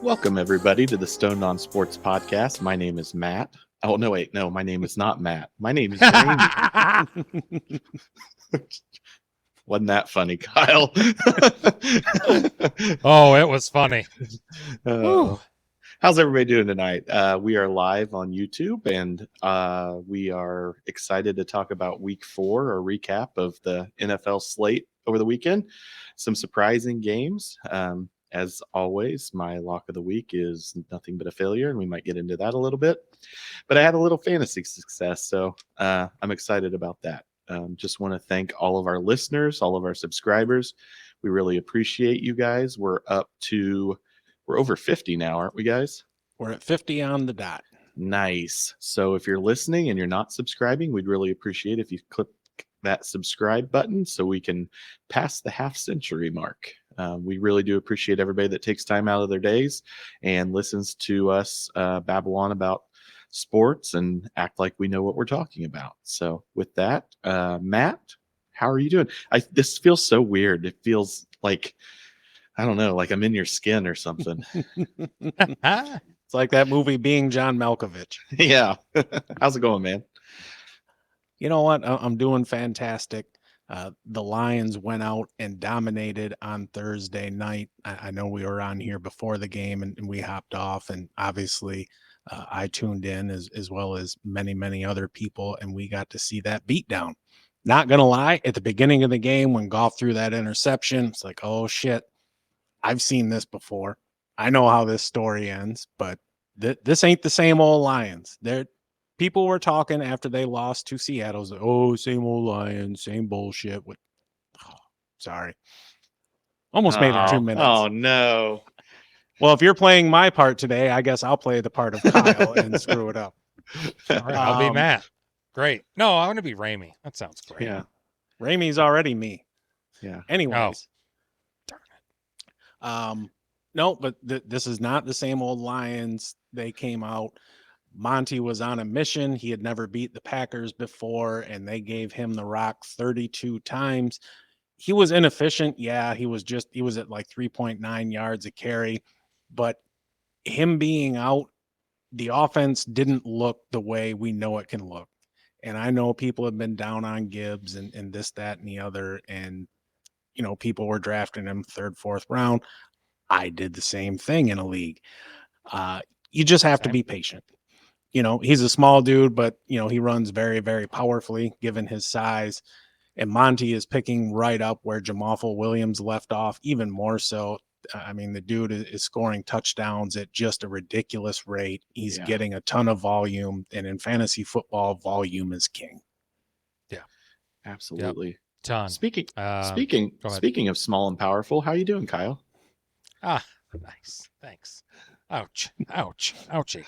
Welcome, everybody, to the Stone on Sports podcast. My name is Matt. Oh, no, wait. No, my name is not Matt. My name is Randy. Wasn't that funny, Kyle? Oh, it was funny. How's everybody doing tonight? We are live on YouTube, and we are excited to talk about week 4, or recap of the NFL slate over the weekend. Some surprising games. As always, my lock of the week is nothing but a failure, and we might get into that a little bit. But I had a little fantasy success, so I'm excited about that. Just want to thank all of our listeners, all of our subscribers. We really appreciate you guys. We're over 50 now, aren't we, guys? We're at 50 on the dot. Nice. So if you're listening and you're not subscribing, we'd really appreciate if you click that subscribe button so we can pass the half-century mark. We really do appreciate everybody that takes time out of their days and listens to us babble on about sports and act like we know what we're talking about. So with that, Matt, how are you doing? This feels so weird. It feels like, I don't know, like I'm in your skin or something. It's like that movie Being John Malkovich. Yeah. How's it going, man? You know what? I'm doing fantastic. The Lions went out and dominated on Thursday night. I know we were on here before the game and we hopped off, and obviously I tuned in as well as many other people, and we got to see that beatdown. Not gonna lie, at the beginning of the game when Goff threw that interception, it's like, oh shit, I've seen this before. I know how this story ends, but this ain't the same old Lions. People were talking after they lost to Seattle. Like, oh, same old Lions, same bullshit. Sorry. Almost made it 2 minutes. Oh, no. Well, if you're playing my part today, I guess I'll play the part of Kyle and screw it up. All right, I'll be Matt. Great. No, I want to be Ramey. That sounds great. Yeah. Ramey's already me. Yeah. Anyways. Oh. Darn it. No, but this is not the same old Lions. They came out. Monty was on a mission. He had never beat the Packers before, and they gave him the rock 32 times. He was inefficient. Yeah, he was at like 3.9 yards a carry, but him being out, the offense didn't look the way we know it can look. And I know people have been down on Gibbs and this, that, and the other. And, you know, people were drafting him 3rd, 4th round. I did the same thing in a league. You just have to be patient. You know, he's a small dude, but, you know, he runs very, very powerfully given his size. And Monty is picking right up where Jamal Williams left off, even more so. I mean, the dude is scoring touchdowns at just a ridiculous rate. He's getting a ton of volume. And in fantasy football, volume is king. Yeah, absolutely. Yep. Ton. Speaking of small and powerful, how you doing, Kyle? Nice. Thanks. Ouchie.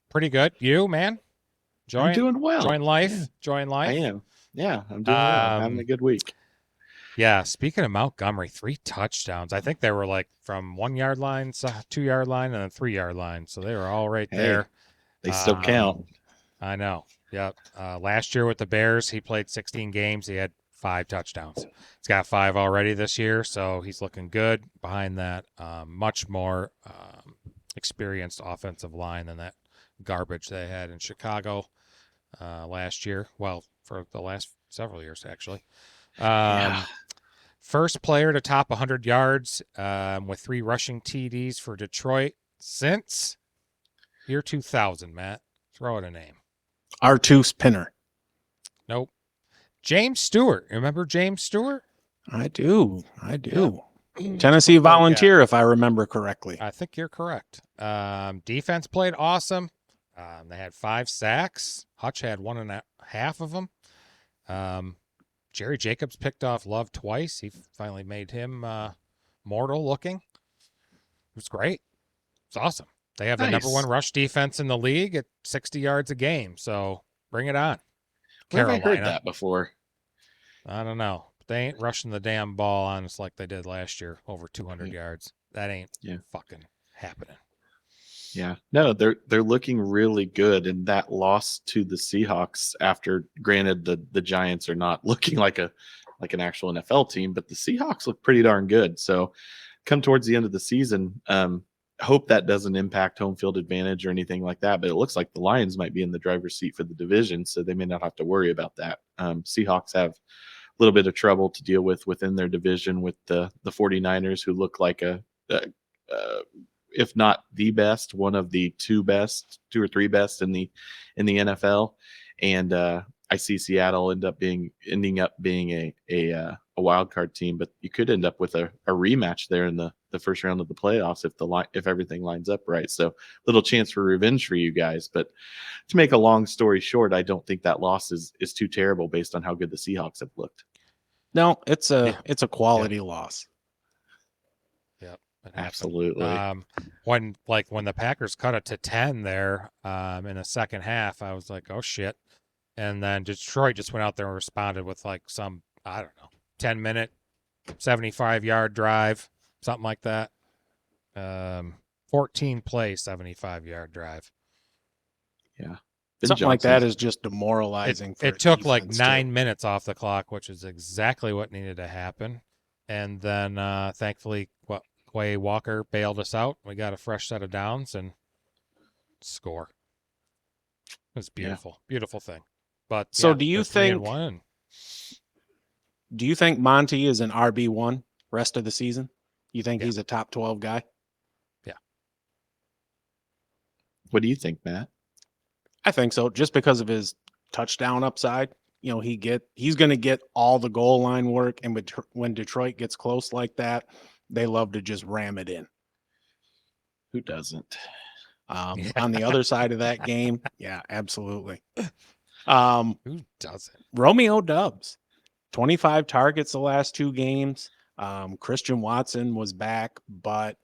Pretty good. You, man? I'm doing well. Enjoying life. I am. Yeah, I'm doing well. Having a good week. Yeah. Speaking of Montgomery, 3 touchdowns. I think they were like from 1 yard line, 2 yard line, and a 3 yard line. So they were all right there. They still count. I know. Yep. Last year with the Bears, he played 16 games. He had 5 touchdowns. He's got 5 already this year, so he's looking good. Behind that, much more experienced offensive line than that garbage they had in Chicago last year. Well, for the last several years, actually. First player to top 100 yards with 3 rushing TDs for Detroit since year 2000, Matt. Throw out a name. Artus Pinner. Nope. James Stewart. Remember James Stewart? I do. Yeah. Tennessee Volunteer, if I remember correctly. I think you're correct. Defense played awesome. They had 5 sacks. Hutch had 1.5 of them. Jerry Jacobs picked off Love twice. He finally made him mortal looking. It was great. It's awesome. They have the number 1 rush defense in the league at 60 yards a game. So bring it on. Where have I heard that before? I don't know. They ain't rushing the damn ball on us like they did last year, over 200 yards. That ain't fucking happening. Yeah. No, they're looking really good, and that loss to the Seahawks, after granted the Giants are not looking like an actual NFL team, but the Seahawks look pretty darn good. So come towards the end of the season, hope that doesn't impact home field advantage or anything like that. But it looks like the Lions might be in the driver's seat for the division, so they may not have to worry about that. Seahawks have a little bit of trouble to deal with within their division with the 49ers, who look like a if not the best, one of the two or three best in the NFL. And I see Seattle ending up being a wild card team, but you could end up with a rematch there in the first round of the playoffs if everything lines up right. So little chance for revenge for you guys. But to make a long story short, I don't think that loss is too terrible based on how good the Seahawks have looked. No, it's a quality loss. Yep. Absolutely. When the Packers cut it to 10 there in the second half, I was like, oh shit. And then Detroit just went out there and responded with like some, I don't know, 10-minute, 75-yard drive, something like that. 14-play, 75-yard drive. Yeah. Something like that is just demoralizing. It took like 9 minutes off the clock, which is exactly what needed to happen. And then thankfully, Quay Walker bailed us out. We got a fresh set of downs and score. It was beautiful, beautiful thing. But so, do you think Monty is an RB1 rest of the season? You think he's a top 12 guy? Yeah. What do you think, Matt? I think so, just because of his touchdown upside. You know, he's going to get all the goal line work, and when Detroit gets close like that, they love to just ram it in. Who doesn't? On the other side of that game, yeah, absolutely. Who doesn't? Romeo Doubs, 25 targets the last 2 games. Christian Watson was back, but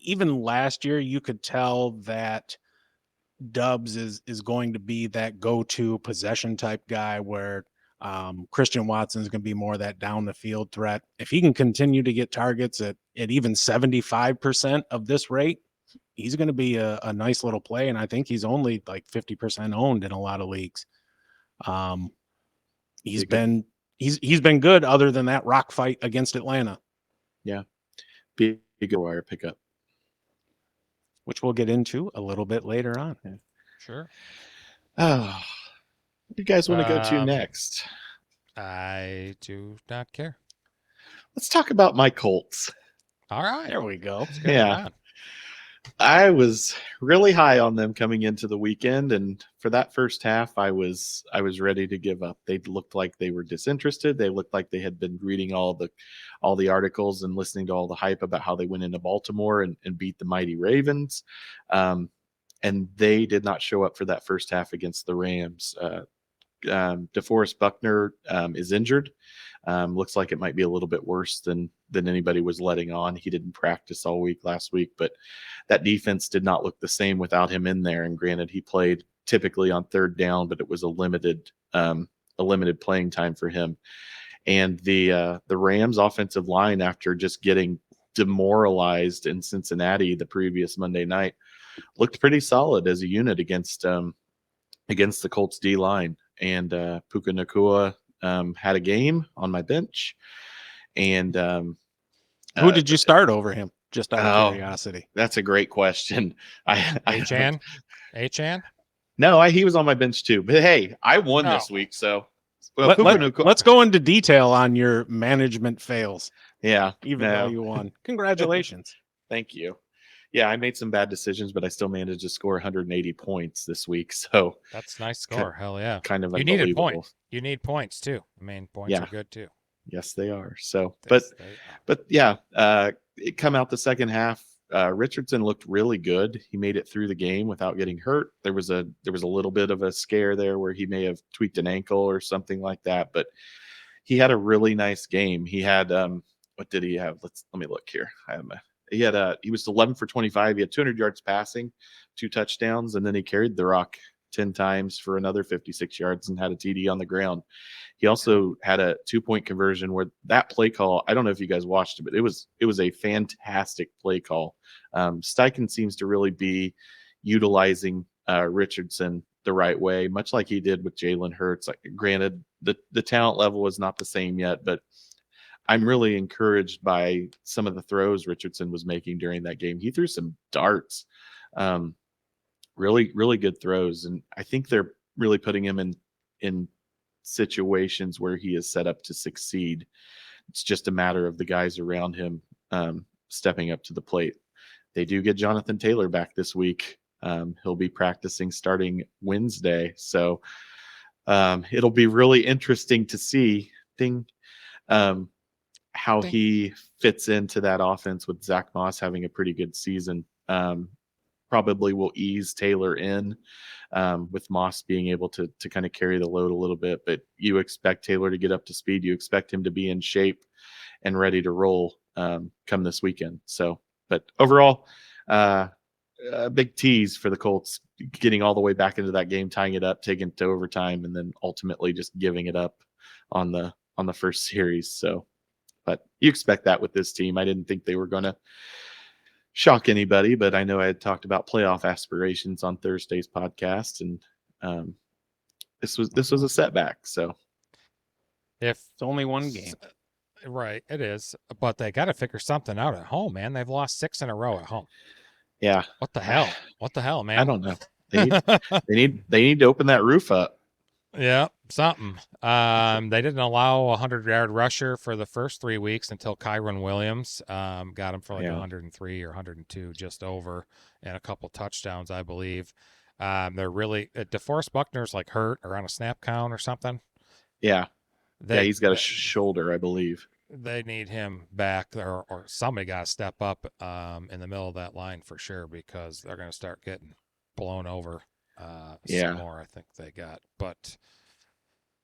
even last year, you could tell that Doubs is going to be that go-to possession type guy where Christian Watson is going to be more that down the field threat. If he can continue to get targets at even 75% of this rate, he's going to be a nice little play. And I think he's only like 50% owned in a lot of leagues. He's been good other than that rock fight against Atlanta. Yeah. Big wire pickup, which we'll get into a little bit later on. Yeah. Sure. Oh, what do you guys want to go to next? I do not care. Let's talk about my Colts. All right. There we go. Yeah. I was really high on them coming into the weekend, and for that first half, I was ready to give up. They looked like they were disinterested. They looked like they had been reading all the articles and listening to all the hype about how they went into Baltimore and beat the mighty Ravens, and they did not show up for that first half against the Rams. DeForest Buckner is injured. Looks like it might be a little bit worse than anybody was letting on. He didn't practice all week last week, but that defense did not look the same without him in there. And granted, he played typically on third down, but it was a limited playing time for him. And the Rams offensive line, after just getting demoralized in Cincinnati the previous Monday night, looked pretty solid as a unit against the Colts D line. And Puka Nacua had a game on my bench. And who did you start over him? Just out of curiosity. That's a great question. Achan? No, he was on my bench too. But hey, I won this week, so let's go into detail on your management fails. Yeah, even though you won. Congratulations. Thank you. Yeah, I made some bad decisions, but I still managed to score 180 points this week. So that's a nice score. Hell yeah. Kind of you needed points. You need points too. I mean, points are good too. Yes, they are. So, but yeah, it come out the second half. Richardson looked really good. He made it through the game without getting hurt. There was a little bit of a scare there where he may have tweaked an ankle or something like that, but he had a really nice game. He had what did he have? Let me look here. He was 11 for 25. He had 200 yards passing, 2 touchdowns, and then he carried the rock 10 times for another 56 yards and had a TD on the ground. He also had a 2-point conversion where that play call, I don't know if you guys watched it, but it was a fantastic play call. Steichen seems to really be utilizing Richardson the right way, much like he did with Jalen Hurts. Like, granted, the talent level is not the same yet, but I'm really encouraged by some of the throws Richardson was making during that game. He threw some darts, really, really good throws, and I think they're really putting him in situations where he is set up to succeed. It's just a matter of the guys around him stepping up to the plate. They do get Jonathan Taylor back this week. He'll be practicing starting Wednesday, so it'll be really interesting to see how Ding. he fits into that offense with Zach Moss having a pretty good season. Probably will ease Taylor in with Moss being able to kind of carry the load a little bit. But you expect Taylor to get up to speed. You expect him to be in shape and ready to roll come this weekend. So, but overall, a big tease for the Colts getting all the way back into that game, tying it up, taking it to overtime, and then ultimately just giving it up on the first series. So, but you expect that with this team. I didn't think they were going to shock anybody, but I know I had talked about playoff aspirations on Thursday's podcast, and this was a setback. So If It's only one game. Right, it is. But they got to figure something out at home, man. They've lost 6 in a row at home. yeah, What the hell? What the hell, man? I don't know. They need to open that roof up. Yeah, something. They didn't allow a 100-yard rusher for the first 3 weeks until Kyron Williams got him for like 103 or 102, just over, and a couple touchdowns, I believe. They're really DeForest Buckner's like hurt or on a snap count or something. Yeah, he's got a shoulder, I believe. They need him back, or somebody got to step up in the middle of that line for sure, because they're going to start getting blown over. Some more, I think they got, but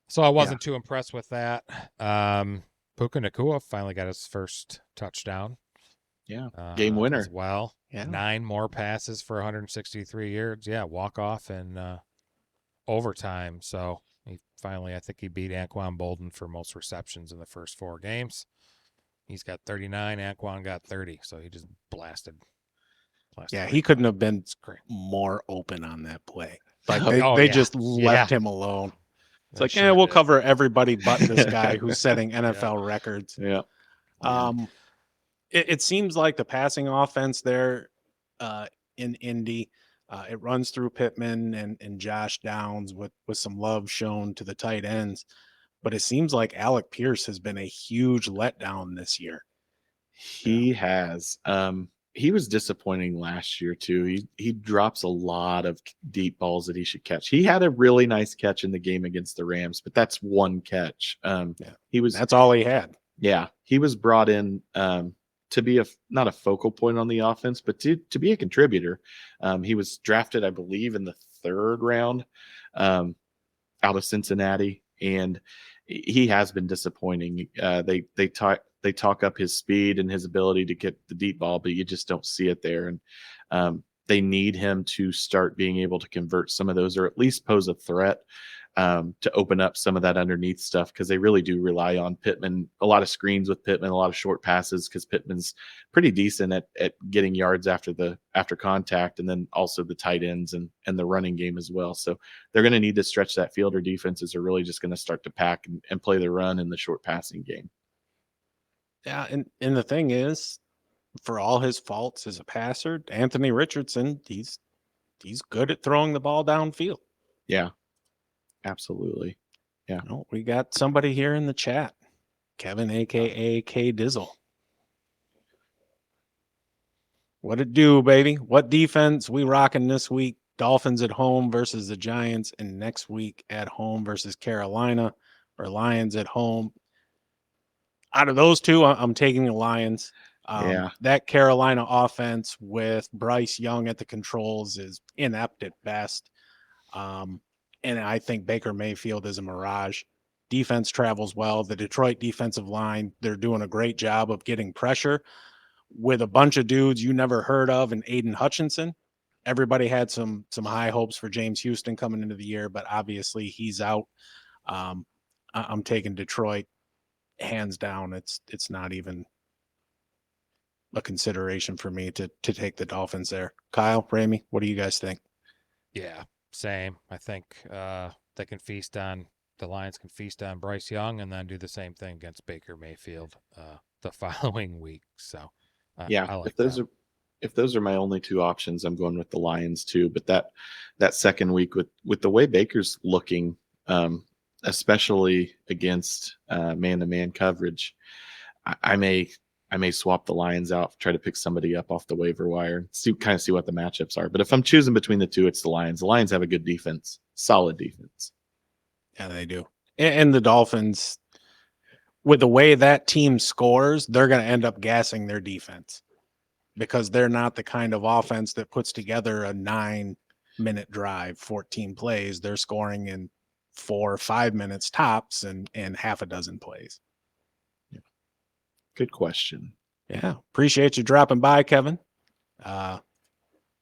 so I wasn't too impressed with that. Puka Nacua finally got his first touchdown. Yeah, game winner as well. Yeah. 9 more passes for 163 yards. Yeah, walk off in overtime. So he finally, I think he beat Anquan Bolden for most receptions in the first 4 games. He's got 39. Anquan got 30. So he just blasted. Yeah, he couldn't have been more open on that play. Like they just left him alone. It's like, we'll cover everybody but this guy who's setting NFL records. Yeah. It seems like the passing offense there in Indy, it runs through Pittman and Josh Downs with some love shown to the tight ends. But it seems like Alec Pierce has been a huge letdown this year. He has. He was disappointing last year too. He drops a lot of deep balls that he should catch. He had a really nice catch in the game against the Rams, but that's one catch. That's all he had. Yeah, he was brought in to be not a focal point on the offense, but to be a contributor. He was drafted, I believe, in the 3rd round out of Cincinnati, and he has been disappointing. They talk up his speed and his ability to get the deep ball, but you just don't see it there. And they need him to start being able to convert some of those, or at least pose a threat to open up some of that underneath stuff, because they really do rely on Pittman. A lot of screens with Pittman, a lot of short passes, because Pittman's pretty decent at getting yards after contact, and then also the tight ends and the running game as well. So they're going to need to stretch that field, or defenses are really just going to start to pack and play the run in the short passing game. Yeah, and the thing is, for all his faults as a passer, Anthony Richardson, he's good at throwing the ball downfield. Yeah, absolutely. Yeah. Oh, we got somebody here in the chat, Kevin, aka K Dizzle. What it do, baby? What defense we rocking this week? Dolphins at home versus the Giants, and next week at home versus Carolina, or Lions at home. Out of those two, I'm taking the Lions. That Carolina offense with Bryce Young at the controls is inept at best. And I think Baker Mayfield is a mirage. Defense travels well. The Detroit defensive line, they're doing a great job of getting pressure with a bunch of dudes you never heard of, and Aiden Hutchinson. Everybody had some high hopes for James Houston coming into the year, but obviously he's out. I'm taking Detroit. Hands down, it's not even a consideration for me to take the Dolphins there. Kyle, Ramey, what do you guys think? Yeah, same. I think they can feast on the Lions can feast on Bryce Young and then do the same thing against Baker Mayfield the following week. So Yeah, I like if those that. are if those are my only two options, I'm going with the Lions too. But that second week with the way Baker's looking, especially against man-to-man coverage, I may swap the Lions out, try to pick somebody up off the waiver wire, see what the matchups are. But if I'm choosing between the two, it's the Lions. The Lions have a good defense, solid defense. Yeah, they do. And the Dolphins, with the way that team scores, they're going to end up gassing their defense because they're not the kind of offense that puts together a 9-minute drive, 14 plays. They're scoring in 4 or 5 minutes tops and half a dozen plays. Good question. Yeah. Appreciate you dropping by, Kevin. If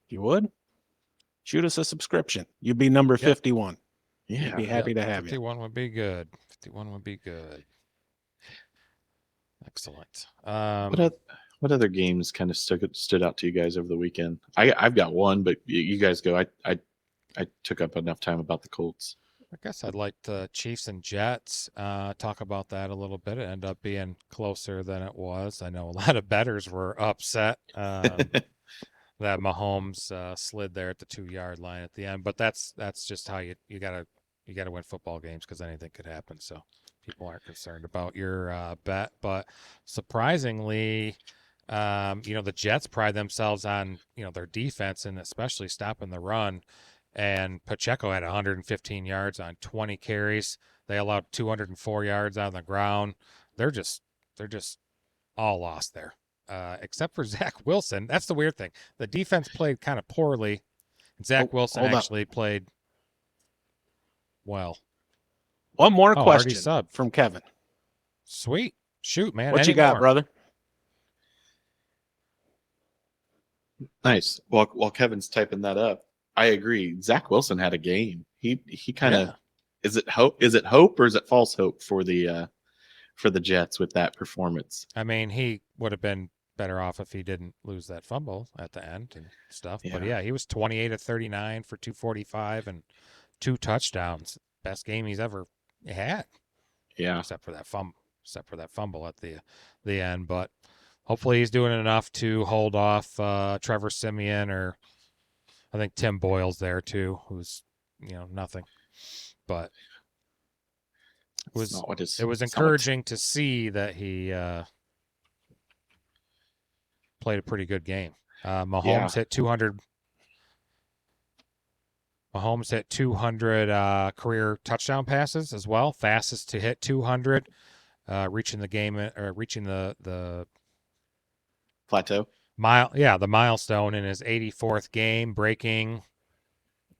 you would, shoot us a subscription. You'd be number 51. Yeah. We'd be happy to have 51 would be good. 51 would be good. Excellent. What other games kind of stood out to you guys over the weekend? I've got one, but you guys go. I took up enough time about the Colts. I guess I'd like the Chiefs and Jets. Talk about that a little bit. It ended up being closer than it was. I know a lot of bettors were upset that Mahomes slid there at the 2-yard line at the end. But that's just how you gotta win football games because anything could happen. So people aren't concerned about your bet. But surprisingly, the Jets pride themselves on their defense and especially stopping the run. And Pacheco had 115 yards on 20 carries. They allowed 204 yards on the ground. They're just all lost there, except for Zach Wilson. That's the weird thing. The defense played kind of poorly. Zach Wilson actually played well. One more question sub from Kevin. Sweet. Shoot, man. What you got, brother? Nice. While Kevin's typing that up, I agree. Zach Wilson had a game. He kind of is it hope or is it false hope for the Jets with that performance? I mean, he would have been better off if he didn't lose that fumble at the end and stuff. Yeah. But yeah, he was 28 of 39 for 245 and 2 touchdowns. Best game he's ever had. Yeah. Except for that fumble at the end. But hopefully he's doing enough to hold off Trevor Siemian, or I think Tim Boyle's there too, who's nothing. But it was encouraging to see that he played a pretty good game. Mahomes hit 200. Mahomes hit 200 career touchdown passes as well, fastest to hit 200, reaching the plateau. The milestone in his 84th game, breaking.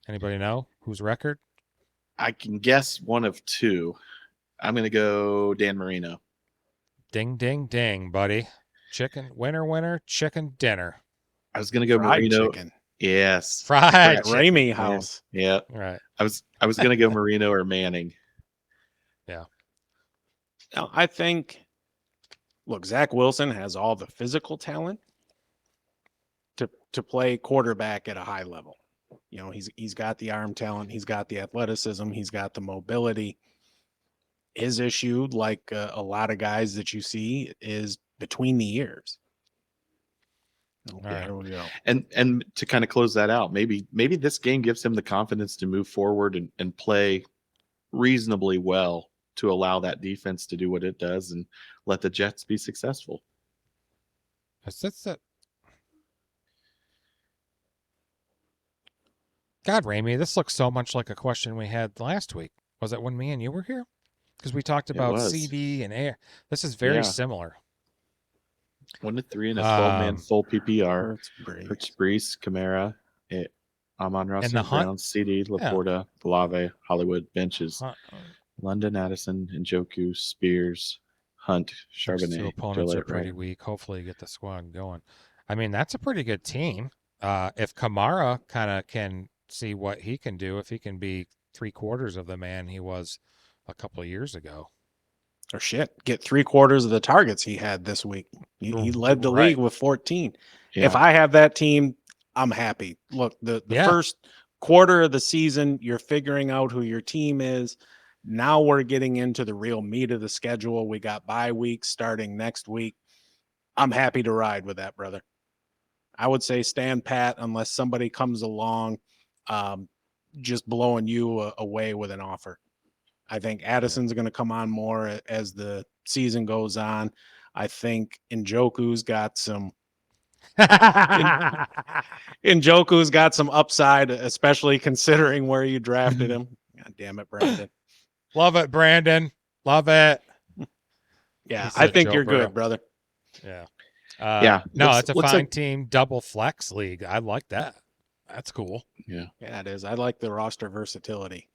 Anybody know whose record? I can guess one of two. I'm going to go Dan Marino. Ding, ding, ding, buddy. Winner, chicken dinner. I was going to go Marino. Chicken. Yes. Fried Ramey house. Yeah. Right. I was going to go Marino or Manning. Yeah. Now, I think, look, Zach Wilson has all the physical talent to play quarterback at a high level. He's got the arm talent, he's got the athleticism, he's got the mobility. His issue, like a lot of guys that you see, is between the ears. Okay, right. Here we go. And to kind of close that out, maybe this game gives him the confidence to move forward and play reasonably well to allow that defense to do what it does and let the Jets be successful. That's it. God, Ramey, this looks so much like a question we had last week. Was it when me and you were here? Because we talked about CD and air. This is very similar. 1-3 in a 12-man full PPR. Hurts, Brees, Kamara, Amon-Ra St. Brown, CD, Laporta, Olave, Hollywood, benches, London, Addison, Njoku, Spears, Hunt, Charbonnet. Two opponents are pretty weak. Hopefully you get the squad going. I mean, that's a pretty good team. If Kamara kind of can see what he can do, if he can be 3/4 of the man he was a couple of years ago. Or get 3/4 of the targets he had this week. He led the league with 14. Yeah. If I have that team, I'm happy. Look, the first quarter of the season, you're figuring out who your team is. Now we're getting into the real meat of the schedule. We got bye weeks starting next week. I'm happy to ride with that, brother. I would say stand pat unless somebody comes along just blowing you away with an offer. I think Addison's going to come on more as the season goes on. I think Njoku's got some upside, especially considering where you drafted him. God damn it, Brandon. Love it, Brandon. Love it. Yeah, He I said think Joe you're Burrow. good, brother. Yeah. Yeah, No, it's a fine team double flex league. I like that. That's cool. Yeah. Yeah, it is. I like the roster versatility.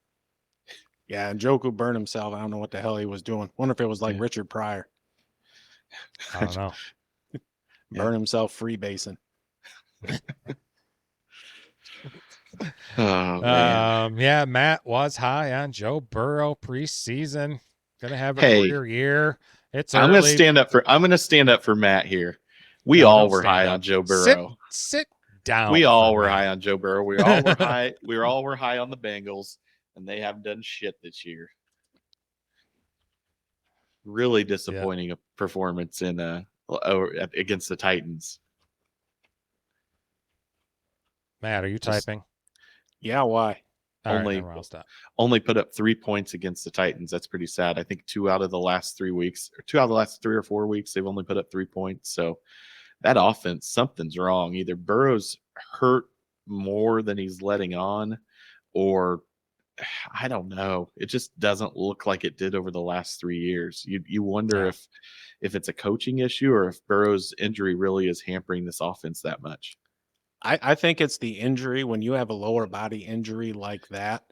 Yeah, and Njoku burned himself. I don't know what the hell he was doing. Wonder if it was like Richard Pryor. I don't know. Burn himself free basing. Oh man. Yeah, Matt was high on Joe Burrow preseason. Gonna have a Hey, career year. It's I'm early. gonna stand up for Matt here. We No, all don't were stand high up. on Joe Burrow. Sit down. We all for were Matt. high on Joe Burrow. We all were high. We all were high on the Bengals, and they haven't done shit this year. Really disappointing performance in against the Titans. Matt, are you typing? Yeah, why? I'll stop. Only put up 3 points against the Titans. That's pretty sad. I think 2 out of the last 3 weeks, or 2 out of the last 3 or 4 weeks, they've only put up 3 points. So that offense, something's wrong. Either Burrow's hurt more than he's letting on, or I don't know. It just doesn't look like it did over the last 3 years. You wonder if it's a coaching issue or if Burrow's injury really is hampering this offense that much. I think it's the injury. When you have a lower body injury like that,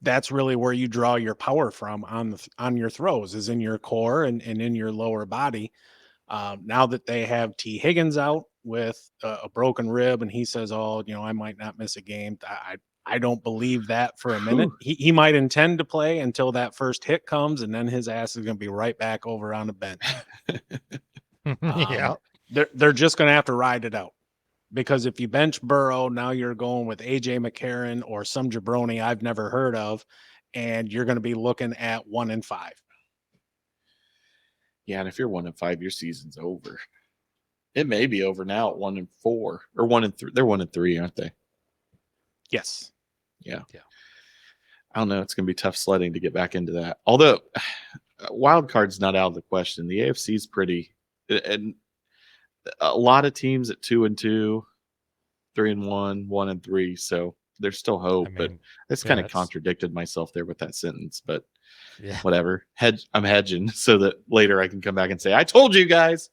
that's really where you draw your power from on your throws, is in your core and in your lower body. Now that they have T. Higgins out with a broken rib, and he says, "Oh, I might not miss a game." I don't believe that for a minute. He might intend to play until that first hit comes, and then his ass is going to be right back over on the bench. Yeah. They're just going to have to ride it out, because if you bench Burrow, now you're going with AJ McCarron or some jabroni I've never heard of, and you're going to be looking at 1-5. Yeah, and if you're 1-5, your season's over. It may be over now at 1-4 or 1-3. They're 1-3, aren't they? Yes. Yeah. I don't know. It's going to be tough sledding to get back into that. Although wild card's not out of the question. The AFC's pretty, and a lot of teams at 2-2, 3-1, 1-3. So there's still hope. But it's kind of contradicted myself there with that sentence. But whatever. I'm hedging so that later I can come back and say, I told you guys.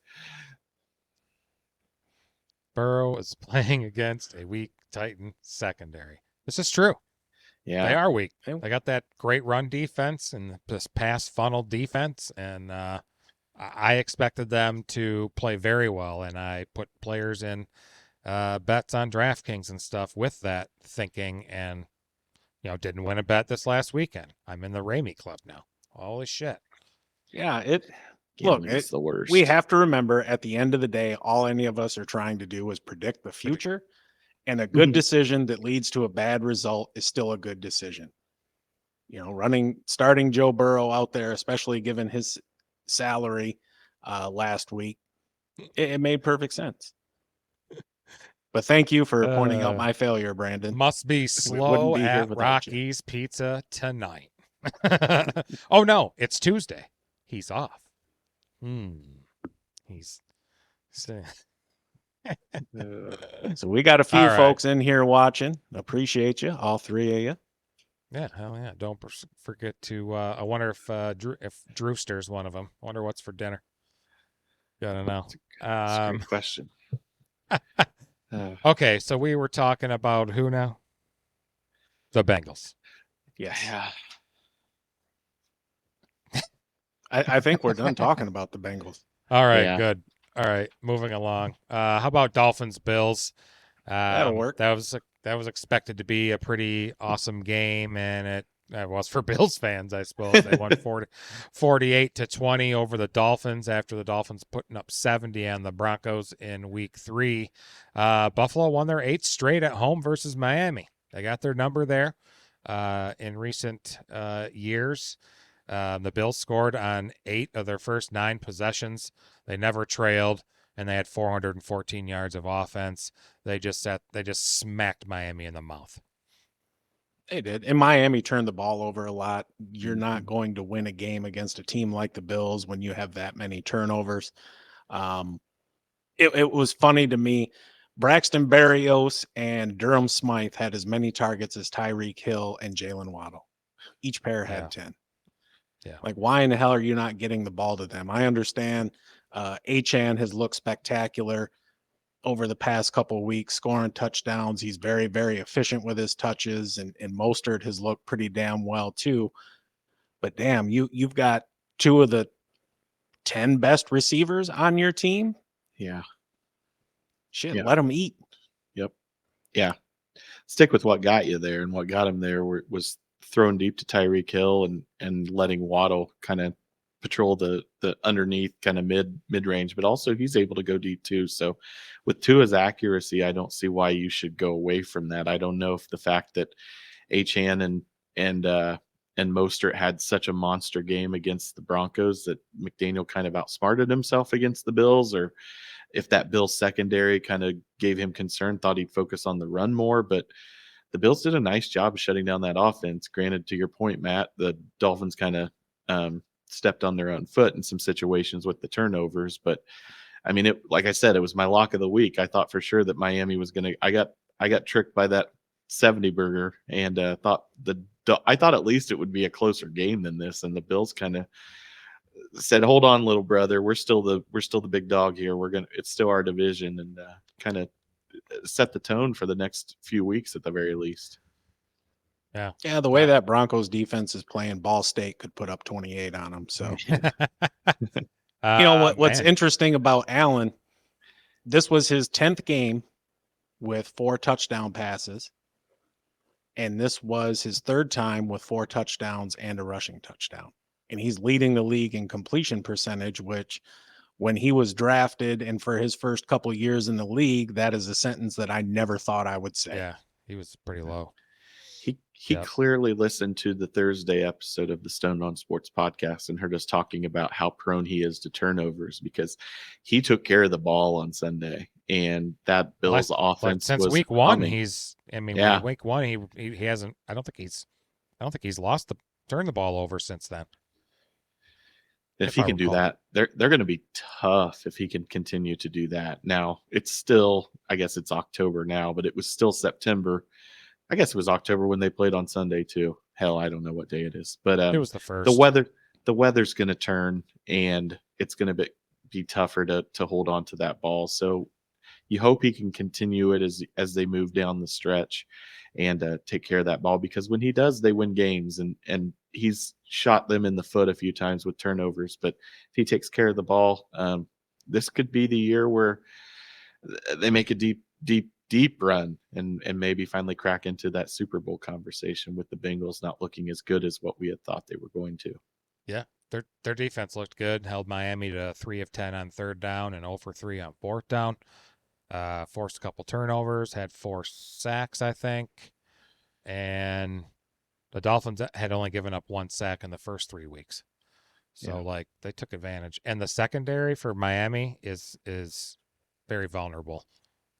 Burrow is playing against a weak Titan secondary. This is true. Yeah. They are weak. They got that great run defense and this pass funnel defense, and I expected them to play very well, and I put players in bets on DraftKings and stuff with that thinking, and didn't win a bet this last weekend. I'm in the Ramey Club now. Holy shit. Yeah, it's the worst. We have to remember, at the end of the day, all any of us are trying to do is predict the future, and a good decision that leads to a bad result is still a good decision. Starting Joe Burrow out there, especially given his salary last week, it made perfect sense. But thank you for pointing out my failure, Brandon. Must be slow at Rocky's Pizza tonight. Oh no, it's Tuesday. He's off. He's so we got a few folks in here watching. Appreciate you, all 3 of you. Yeah, hell yeah. Don't forget to I wonder if Drewster's one of them. I wonder what's for dinner. Gotta know. That's a great question. Okay, so we were talking about who now? The Bengals. Yes. Yeah. I think we're done talking about the Bengals. All right, good. All right, moving along. How about Dolphins Bills? That'll work. That was expected to be a pretty awesome game, and it was for Bills fans, I suppose. They won 48-20 over the Dolphins after the Dolphins putting up 70 on the Broncos in week 3. Buffalo won their 8th straight at home versus Miami. They got their number there. in recent years. The Bills scored on 8 of their first 9 possessions. They never trailed, and they had 414 yards of offense. They just smacked Miami in the mouth. They did. And Miami turned the ball over a lot. You're Mhm. not going to win a game against a team like the Bills when you have that many turnovers. It was funny to me. Braxton Berrios and Durham Smythe had as many targets as Tyreek Hill and Jalen Waddle. Each pair had Yeah. 10. Yeah. Like, why in the hell are you not getting the ball to them? I understand Achan has looked spectacular over the past couple of weeks, scoring touchdowns. He's very, very efficient with his touches, and Mostert has looked pretty damn well too. But damn, you've got 2 of the 10 best receivers on your team. Yeah. Shit, Yeah. let them eat. Yep. Yeah. Stick with what got you there, and what got him there was throwing deep to Tyreek Hill and letting Waddle kind of patrol the underneath kind of mid range, but also he's able to go deep too. So with Tua's accuracy, I don't see why you should go away from that. I don't know if the fact that Achan and Mostert had such a monster game against the Broncos that McDaniel kind of outsmarted himself against the Bills, or if that Bills secondary kind of gave him concern, thought he'd focus on the run more. But the Bills did a nice job of shutting down that offense. Granted, to your point, Matt, the Dolphins kind of stepped on their own foot in some situations with the turnovers. But I mean, like I said, it was my lock of the week. I thought for sure that Miami was going to. I got tricked by that 70 burger, and I thought at least it would be a closer game than this. And the Bills kind of said, "Hold on, little brother. We're still the big dog here. It's still our division," and kind of set the tone for the next few weeks at the very least. Yeah. Yeah, the way that Broncos defense is playing, Ball State could put up 28 on them. So, what's Man. interesting about Allen, this was his 10th game with 4 touchdown passes. And this was his 3rd time with 4 touchdowns and a rushing touchdown. And he's leading the league in completion percentage, which when he was drafted and for his first couple years in the league, that is a sentence that I never thought I would say. Yeah, he was pretty low. He clearly listened to the Thursday episode of the Stone on Sports podcast and heard us talking about how prone he is to turnovers, because he took care of the ball on Sunday, and that Bills offense since was week 1. humming. Week 1 he hasn't. I don't think he's turned the ball over since then. If he can do that, they're going to be tough if he can continue to do that. Now, it's still, I guess it's October now, but it was still September. I guess it was October when they played on Sunday too. Hell, I don't know what day it is, but it was the first. The weather's going to turn, and it's going to be tougher to hold on to that ball. So you hope he can continue it as they move down the stretch and take care of that ball, because when he does, they win games, and he's shot them in the foot a few times with turnovers. But if he takes care of the ball, this could be the year where they make a deep run and maybe finally crack into that Super Bowl conversation, with the Bengals not looking as good as what we had thought they were going to. Yeah, their defense looked good. Held Miami to 3 of 10 on 3rd down and 0 for 3 on 4th down. Forced a couple turnovers, had 4 sacks, I think. And the Dolphins had only given up 1 sack in the first 3 weeks. So they took advantage. And the secondary for Miami is very vulnerable.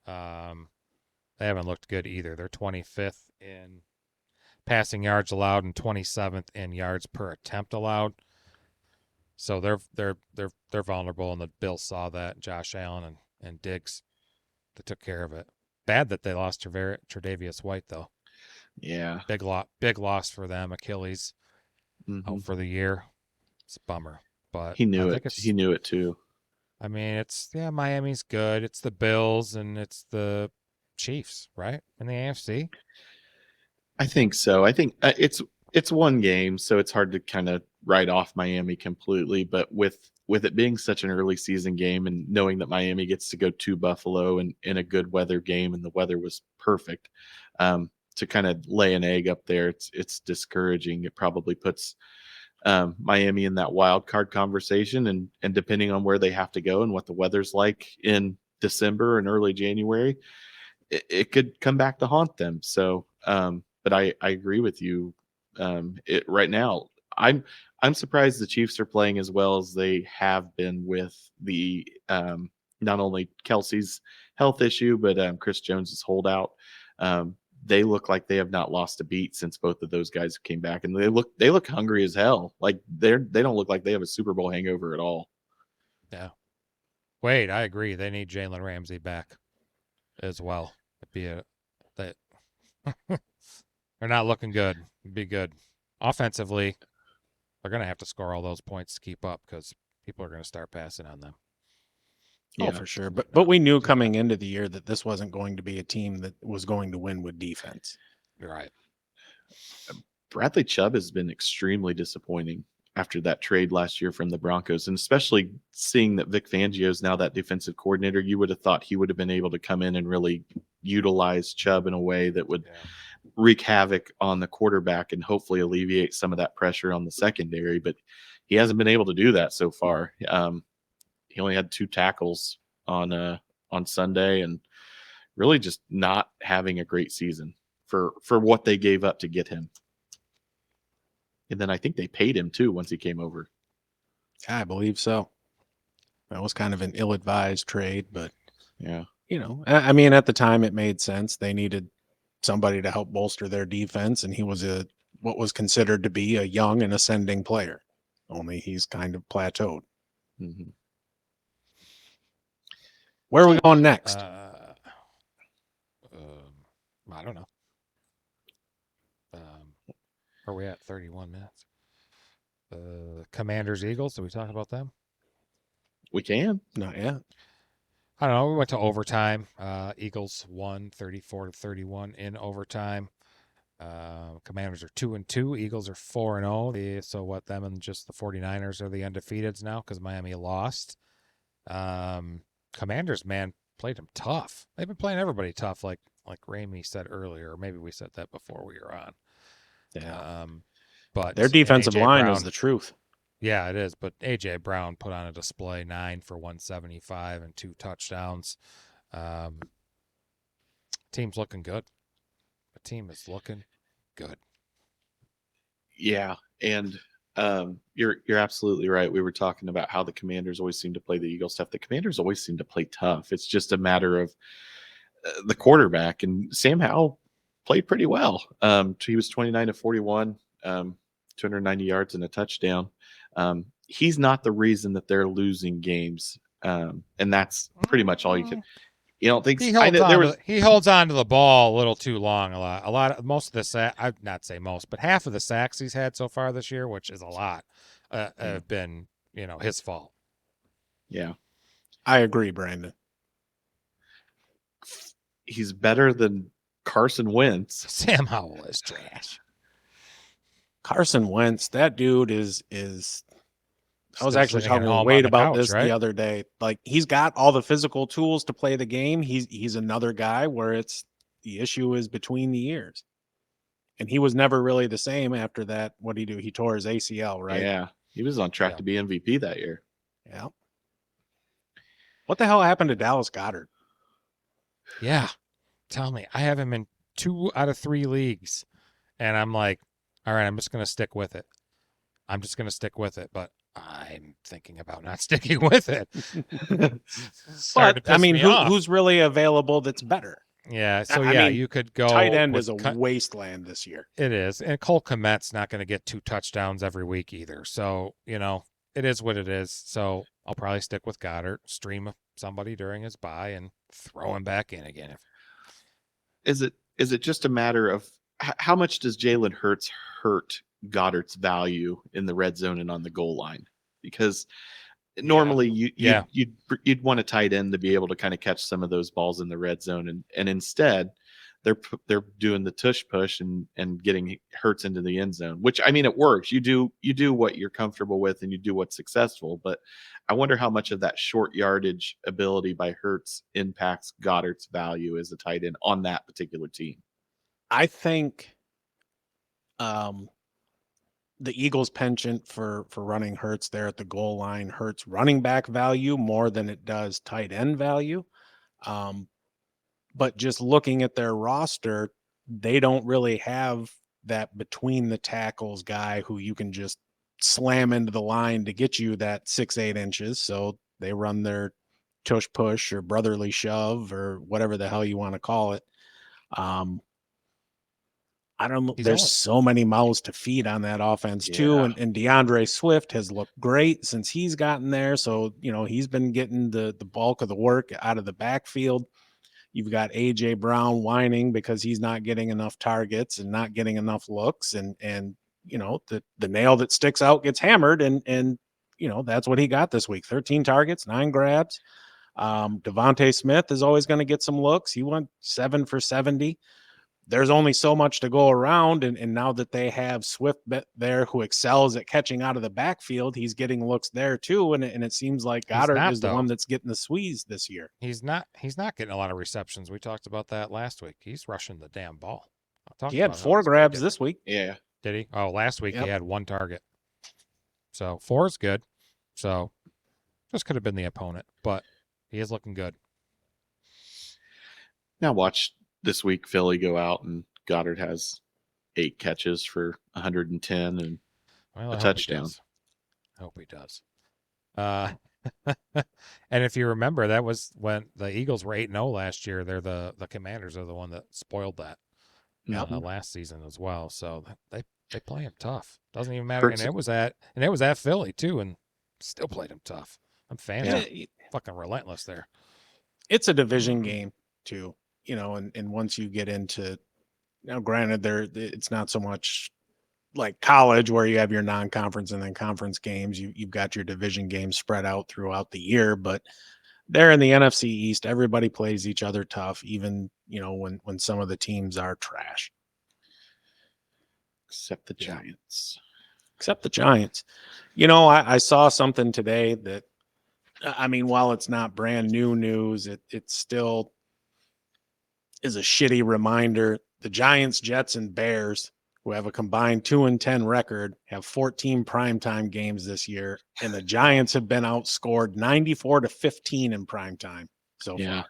They haven't looked good either. They're 25th in passing yards allowed and 27th in yards per attempt allowed. So they're vulnerable, and the Bills saw that. Josh Allen and Diggs, they took care of it. Bad that they lost Tre'Davious White though. Yeah, big loss for them. Achilles out for the year. It's a bummer, but he knew it. He knew it too. I mean, Miami's good. It's the Bills and it's the Chiefs, right, in the AFC. I think so. I think it's one game, so it's hard to kind of write off Miami completely. But with it being such an early season game, and knowing that Miami gets to go to Buffalo in a good weather game, and the weather was perfect, to kind of lay an egg up there, it's discouraging. It probably puts Miami in that wild card conversation, and depending on where they have to go and what the weather's like in December and early January, it could come back to haunt them. So but I agree with you. Right now, I'm surprised the Chiefs are playing as well as they have been with the not only Kelsey's health issue, but Chris Jones's holdout. They look like they have not lost a beat since both of those guys came back, and they look hungry as hell. Like they don't look like they have a Super Bowl hangover at all. Yeah. Wait, I agree. They need Jalen Ramsey back as well. It'd be that they're not looking good. It'd be good. Offensively, they're going to have to score all those points to keep up because people are going to start passing on them. Oh, Yeah. for sure. But we knew coming into the year that this wasn't going to be a team that was going to win with defense. You're right. Bradley Chubb has been extremely disappointing after that trade last year from the Broncos, and especially seeing that Vic Fangio is now that defensive coordinator. You would have thought he would have been able to come in and really utilize Chubb in a way that would wreak havoc on the quarterback and hopefully alleviate some of that pressure on the secondary, but he hasn't been able to do that so far. He only had 2 tackles on Sunday, and really just not having a great season for what they gave up to get him. And then I think they paid him too once he came over. I believe so. That was kind of an ill-advised trade, but Yeah. I mean, at the time it made sense. They needed somebody to help bolster their defense, and he was what was considered to be a young and ascending player. Only he's kind of plateaued. Mm-hmm. Where are we going next? I don't know. Are we at 31 minutes? Commanders, Eagles. Did we talk about them? We can. Not yet. I don't know. We went to overtime. Eagles won 34-31 in overtime. Commanders are 2-2. Eagles are 4-0. So what? Them and just the 49ers are the undefeateds now because Miami lost. Commanders, man, played them tough. They've been playing everybody tough, like Ramey said earlier. Or maybe we said that before we were on. Yeah. But their defensive line Brown, is the truth. Yeah, it is. But A.J. Brown put on a display, 9 for 175 and 2 touchdowns. Team's looking good. The team is looking good. Yeah, and you're absolutely right. We were talking about how the Commanders always seem to play the Eagles tough. The Commanders always seem to play tough. It's just a matter of the quarterback, and Sam Howell played pretty well. He was 29-41, 290 yards and a touchdown. He's not the reason that they're losing games, and that's pretty much all you can. You don't think he holds on to the ball a little too long. Most of the I'd not say most, but half of the sacks he's had so far this year, which is a lot, have been his fault. Yeah, I agree, Brandon. He's better than Carson Wentz. Sam Howell is trash. Carson Wentz, that dude is. I was actually talking with Wade about this the other day. Like, he's got all the physical tools to play the game. He's another guy where the issue is between the ears. And he was never really the same after that. What did he do? He tore his ACL, right? Yeah. He was on track to be MVP that year. Yeah. What the hell happened to Dallas Goedert? Yeah. Tell me. I have him in 2 out of 3 leagues. And I'm like, all right, I'm just going to stick with it. But I'm thinking about not sticking with it. But I mean, who's really available that's better? Yeah, so I mean, you could go. Tight end is a wasteland this year. It is, and Cole Kmet's not going to get 2 touchdowns every week either. So it is what it is. So I'll probably stick with Goddard, stream somebody during his bye, and throw him back in again. Is it just a matter of how much does Jalen Hurts hurt Goddard's value in the red zone and on the goal line? Because normally you'd want a tight end to be able to kind of catch some of those balls in the red zone, and instead they're doing the tush push and getting Hurts into the end zone, which, I mean, it works. You do what you're comfortable with and you do what's successful, but I wonder how much of that short yardage ability by Hurts impacts Goddard's value as a tight end on that particular team. I think the Eagles' penchant for running Hurts there at the goal line hurts running back value more than it does tight end value. But just looking at their roster, they don't really have that between the tackles guy who you can just slam into the line to get you that 6-8 inches. So they run their tush push or brotherly shove or whatever the hell you want to call it. I don't know. He's There's only so many mouths to feed on that offense too. Yeah. And DeAndre Swift has looked great since he's gotten there. So, he's been getting the bulk of the work out of the backfield. You've got AJ Brown whining because he's not getting enough targets and not getting enough looks. And the nail that sticks out gets hammered. And that's what he got this week. 13 targets, 9 grabs. Devontae Smith is always going to get some looks. He went 7 for 70. There's only so much to go around. And now that they have Swift there who excels at catching out of the backfield, he's getting looks there too. And it seems like Goddard is the one that's getting the squeeze this year. He's not getting a lot of receptions. We talked about that last week. He's rushing the damn ball. He had 4 grabs this week. Yeah. Did he? Oh, last week he had 1 target. So 4 is good. So just could have been the opponent, but he is looking good. Now watch this week Philly go out and Goddard has 8 catches for 110 and a touchdown. I hope he does. And if you remember, that was when the Eagles were 8-0 last year. They're the Commanders are the one that spoiled that last season as well. So they play him tough. Doesn't even matter. And it was at Philly too, and still played him tough. I'm fans are fucking relentless there. It's a division game too, and once you get into granted it's not so much like college where you have your non-conference and then conference games. You've got your division games spread out throughout the year, but there in the NFC East, everybody plays each other tough, even when some of the teams are trash. Except the Giants. I saw something today that, while it's not brand new news, it still is a shitty reminder. The Giants, Jets, and Bears, who have a combined 2-10 record, have 14 primetime games this year, and the Giants have been outscored 94-15 in primetime so far.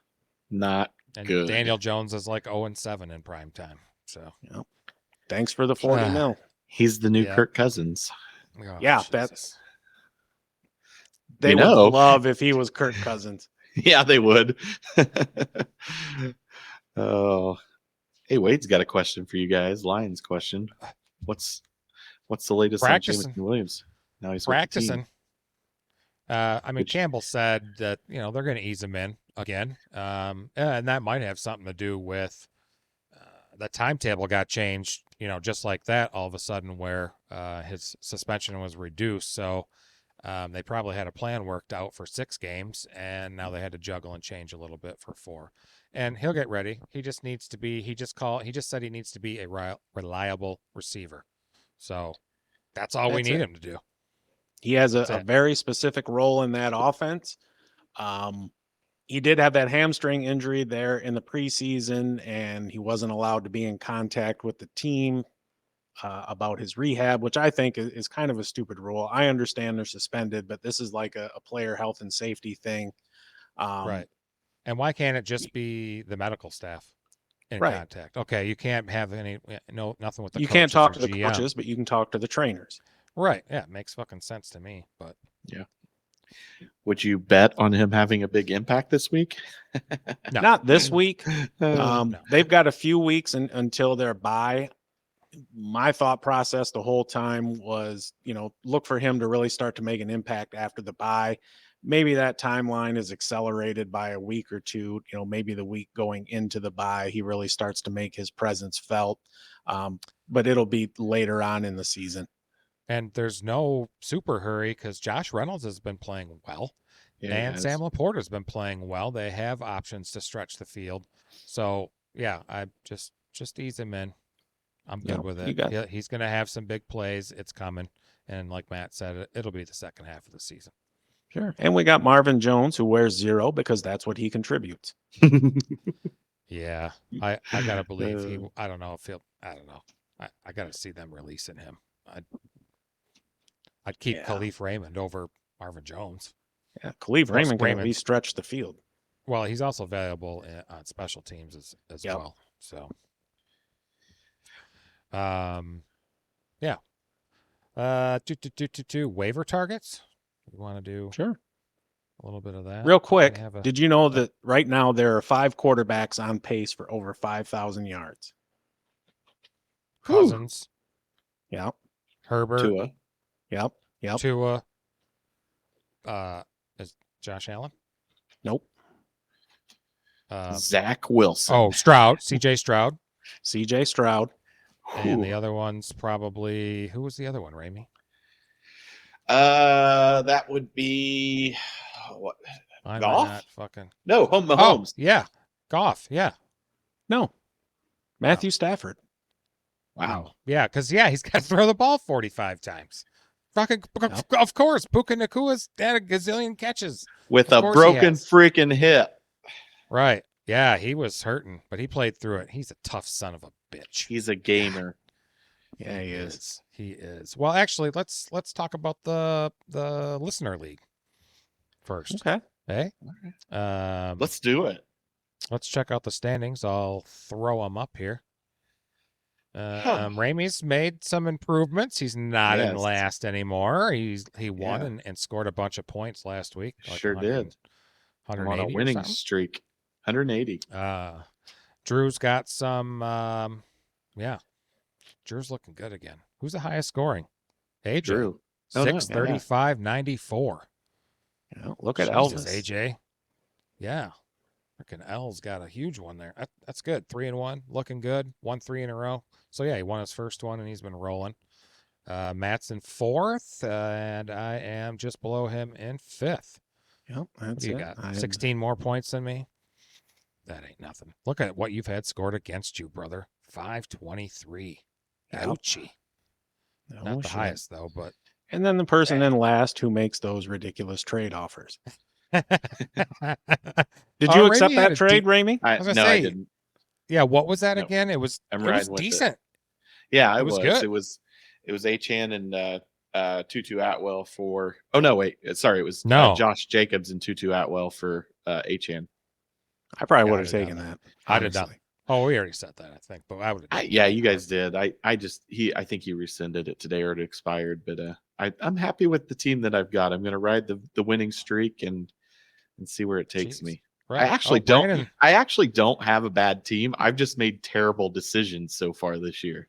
Not good. Daniel Jones is like 0-7 in primetime. So thanks for the 40 mil. He's the new Kirk Cousins. Oh, yeah, Jesus. They would love if he was Kirk Cousins. Yeah, they would. Oh, hey, Wade's got a question for you guys. Lions question. What's the latest on Jameson Williams? Now he's practicing. Campbell said that they're going to ease him in again, and that might have something to do with the timetable got changed. Just like that, all of a sudden, where his suspension was reduced. So they probably had a plan worked out for 6 games, and now they had to juggle and change a little bit for 4. And he'll get ready. He just needs to be. He just said he needs to be a reliable receiver. So that's all we need him to do. He has a very specific role in that offense. He did have that hamstring injury there in the preseason, and he wasn't allowed to be in contact with the team about his rehab, which I think is kind of a stupid rule. I understand they're suspended, but this is like a player health and safety thing. Right. And why can't it just be the medical staff in contact? Okay, you can't have nothing with the you coaches can't talk to the GM. coaches, but you can talk to the trainers. Right. Yeah, it makes fucking sense to me. But yeah. Would you bet on him having a big impact this week? No. Not this week. No. They've got a few weeks until their bye. My thought process the whole time was, look for him to really start to make an impact after the bye. Maybe that timeline is accelerated by a week or two. Maybe the week going into the bye, he really starts to make his presence felt. But it'll be later on in the season. And there's no super hurry because Josh Reynolds has been playing well. Yeah, and Sam Laporta's been playing well. They have options to stretch the field. So, yeah, I just ease him in. I'm good with it. He's going to have some big plays. It's coming. And like Matt said, it'll be the second half of the season. Sure. And we got Marvin Jones, who wears 0 because that's what he contributes. Yeah. I got to believe I don't know. I got to see them releasing him. I'd keep Khalif Raymond over Marvin Jones. Yeah, Khalif Raymond can at least stretch the field. Well, he's also valuable on special teams as well. So Yeah. Waiver targets. You want to do Sure. a little bit of that? Real quick, Have a- did you know that right now there are 5 quarterbacks on pace for over 5,000 yards? Cousins, Yep. Herbert, Tua. Yep. Yep. Tua, is Josh Allen? Nope. Zach Wilson. Oh, Stroud, CJ Stroud. CJ Stroud. And the Whew. other one's probably, who was the other one, Ramey? That would be what? Why am I Goff? not fucking. No, Oh, Mahomes. yeah. Goff, yeah. No. Matthew Stafford. Wow. Yeah, because, he's got to throw the ball 45 times. Fucking, Yep. of course, Puka Nakua's had a gazillion catches. With Of a course he broken has. freaking hip. Right. Yeah, he was hurting, but he played through it. He's a tough son of a bitch. He's a gamer. Yeah, he is. He is. Well, actually, let's talk about the listener league first. Okay. Hey, Let's do it. let's check out the standings. I'll throw them up here. Ramey's made some improvements. He's not in Yes. last anymore. He won Yeah. and scored a bunch of points last week. Like Sure 100 did. I'm on 180 a or winning something. streak. 180. Drew's got some. Yeah, Drew's looking good again. Who's the highest scoring? AJ. Drew. Oh, no. 635, 94. Yeah, look at Jesus, Elvis. AJ. Yeah. Freaking L's got a huge one there. That's good. 3-1. Looking good. 1-3 in a row. So, yeah, he won his first one, and he's been rolling. Matt's in fourth, and I am just below him in fifth. Yep, What that's do you it. got? 16 more points than me? That ain't nothing. Look at what you've had scored against you, brother. 523. Yep. Ouchie. No Not the shit. highest, though, but. And then the person in last who makes those ridiculous trade offers. Did you accept Ramey had that a trade, Ramey? I was gonna No, say, I didn't. Yeah, what was that No. again? It was I'm it was riding with it. decent. Yeah, It was good. It was Achan and Tutu Atwell for. Oh no, wait. Sorry, it was No. Josh Jacobs and Tutu Atwell for Achan. I probably Yeah, would I'd have have taken done that. I'd have done. honestly. Oh, we already said that, I think, but I would have. Yeah, you guys did. I think he rescinded it today or it expired. But I'm happy with the team that I've got. I'm going to ride the winning streak and see where it takes Jeez. me. Right. I actually don't have a bad team. I've just made terrible decisions so far this year.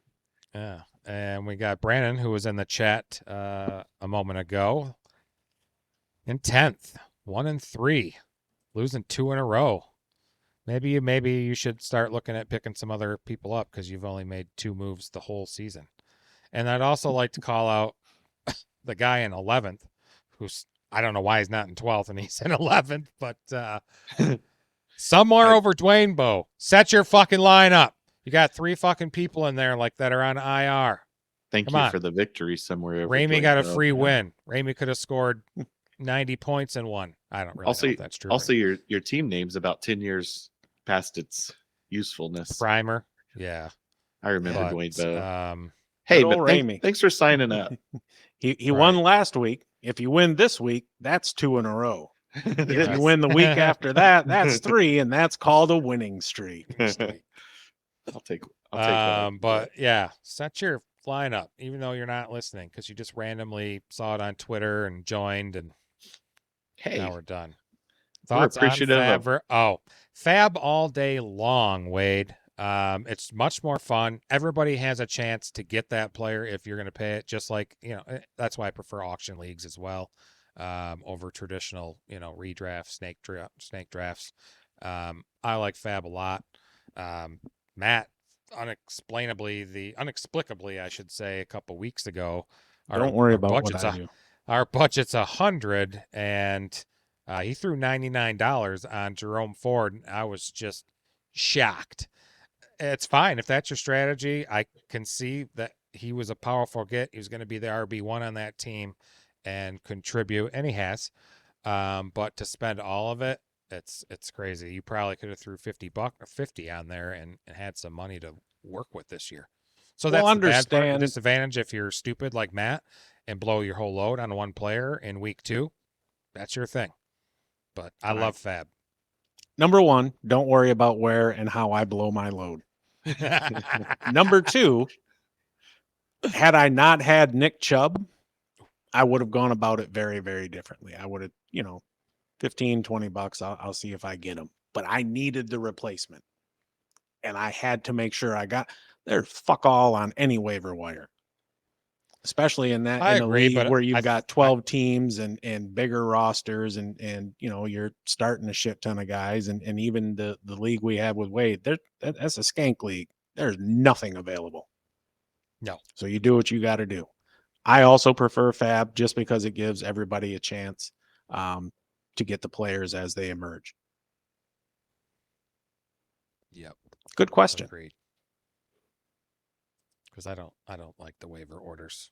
Yeah, and we got Brandon, who was in the chat a moment ago, in 10th, 1-3, losing 2 in a row. Maybe you should start looking at picking some other people up because you've only made 2 moves the whole season. And I'd also like to call out the guy in 11th, who's I don't know why he's not in 12th and he's in 11th, but somewhere over Dwayne Bowe. Set your fucking line up. You got 3 fucking people in there like that are on IR. Thank Come you on. for the victory somewhere over. Ramey Dwayne got a Bowe. free win. Ramey could have scored 90 points and won. I don't really know if that's true. Also, your team name's about 10 years past its usefulness. Primer. Yeah. I remember But, Dwayne Bowe. Good Hey, old but Ramey. thanks for signing up. He won last week. If you win this week, that's 2 in a row. If Yes. you win the week after that, that's 3, and that's called a winning streak. I'll take that. But yeah, set your lineup, even though you're not listening, because you just randomly saw it on Twitter and joined, and Hey, now we're done. we're Thoughts on appreciative of- Fab all day long, Wade. It's much more fun. Everybody has a chance to get that player if you're going to pay it. Just like that's why I prefer auction leagues as well, over traditional redraft snake drafts. I like Fab a lot. Matt, unexplicably, I should say, a couple weeks ago. Don't worry about what I do. Our budget's 100, and he threw $99 on Jerome Ford. I was just shocked. It's fine if that's your strategy. I can see that he was a powerful get. He was going to be the RB1 on that team and contribute, and he has. But to spend all of it, it's crazy. You probably could have threw $50 on there and had some money to work with this year. So that's the bad part. The disadvantage if you're stupid like Matt and blow your whole load on one player in week 2. That's your thing. But I love Fab. Number 1, don't worry about where and how I blow my load. Number 2, Had I not had Nick Chubb, I would have gone about it very, very differently. I would have, 15, $20. I'll see if I get him. But I needed the replacement. And I had to make sure I got there's fuck all on any waiver wire. Especially in I a agree, league but where you've got 12 teams and bigger rosters and you're starting a shit ton of guys and even the league we have with Wade, that's a skank league. There's nothing available. No. So you do what you got to do. I also prefer Fab just because it gives everybody a chance to get the players as they emerge. Yep. Good question. Agreed. Because I don't like the waiver orders.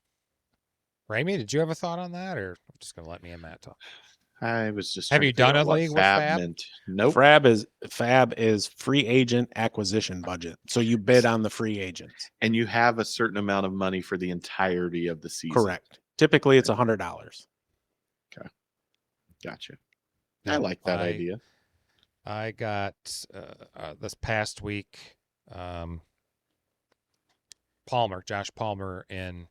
Ramey, did you have a thought on that, or just gonna let me and Matt talk? I was just. Have trying you to figure done out a what league with Fab? meant. Nope. Fab is free agent acquisition budget. So you bid on the free agents. And you have a certain amount of money for the entirety of the season. Correct. Typically, it's $100. Okay. Gotcha. Yeah, I like that idea. I got this past week Josh Palmer in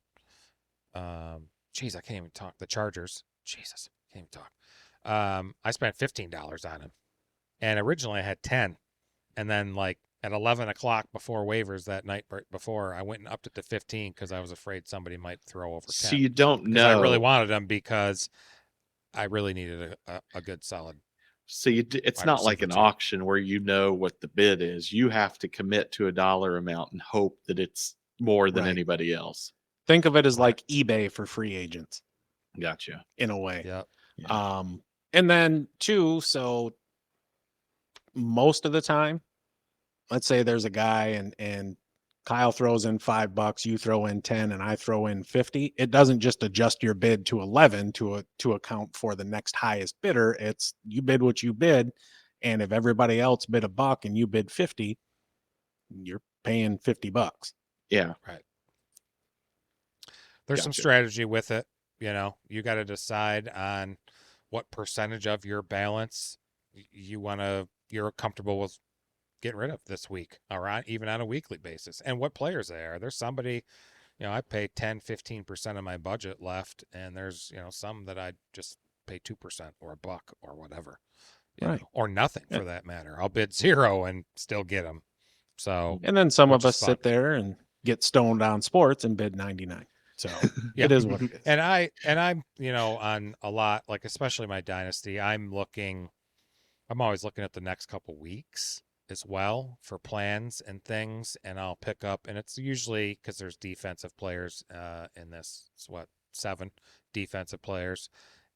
I can't even talk. The Chargers. Jesus, can't even talk. I spent $15 on him. And originally I had 10. And then like at 11 o'clock before waivers that night before, I went and upped it to 15 because I was afraid somebody might throw over 10. So you don't know. Because I really wanted him because I really needed a good solid. So it's not like an auction where you know what the bid is. You have to commit to a dollar amount and hope that it's more than anybody else. Think of it as like eBay for free agents. Gotcha. In a way. Yep. Yeah. And then two, so most of the time, let's say there's a guy and Kyle throws in $5, you throw in 10, and I throw in 50. It doesn't just adjust your bid to 11 to account for the next highest bidder. It's you bid what you bid, and if everybody else bid $1 and you bid 50, you're paying $50. Yeah. Right. There's some strategy with it. You got to decide on what percentage of your balance you're comfortable with getting rid of this week, all right, even on a weekly basis, and what players they are. There's somebody, I pay 10-15% of my budget left, and there's some that I just pay 2% or $1 or whatever, or nothing for that matter. I'll bid 0 and still get them. So, and then some of us sit there and get stoned on sports and bid 99. So it is what it is. And I'm on a lot, like especially my dynasty, I'm always looking at the next couple weeks as well for plans and things, and I'll pick up, and it's usually because there's defensive players in this. It's 7 defensive players,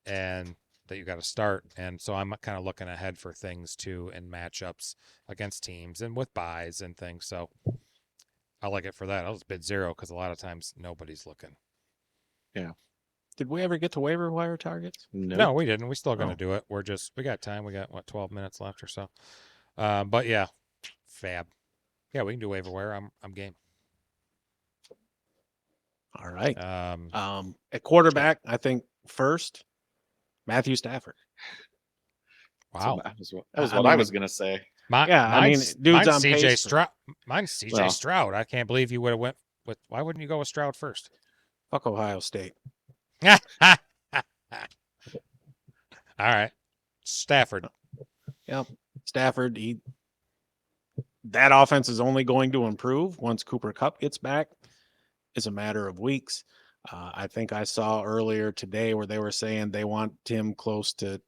and that you got to start, and so I'm kind of looking ahead for things too, and matchups against teams and with buys and things. So I like it for that. I'll just bid 0 because a lot of times nobody's looking. Yeah. Did we ever get to waiver wire targets? No, we didn't. We still gonna do it. We got time. We got 12 minutes left or so. But yeah, Fab. Yeah, we can do waiver wire. I'm game. All right. At quarterback, I think first, Matthew Stafford. Wow. That was what I was gonna say. Dude's on CJ Stroud. Mine's CJ Stroud. I can't believe you would have went with. Why wouldn't you go with Stroud first? Fuck Ohio State. All right, Stafford. Yep, Stafford. That offense is only going to improve once Cooper Kupp gets back. It's a matter of weeks. I think I saw earlier today where they were saying they want him close to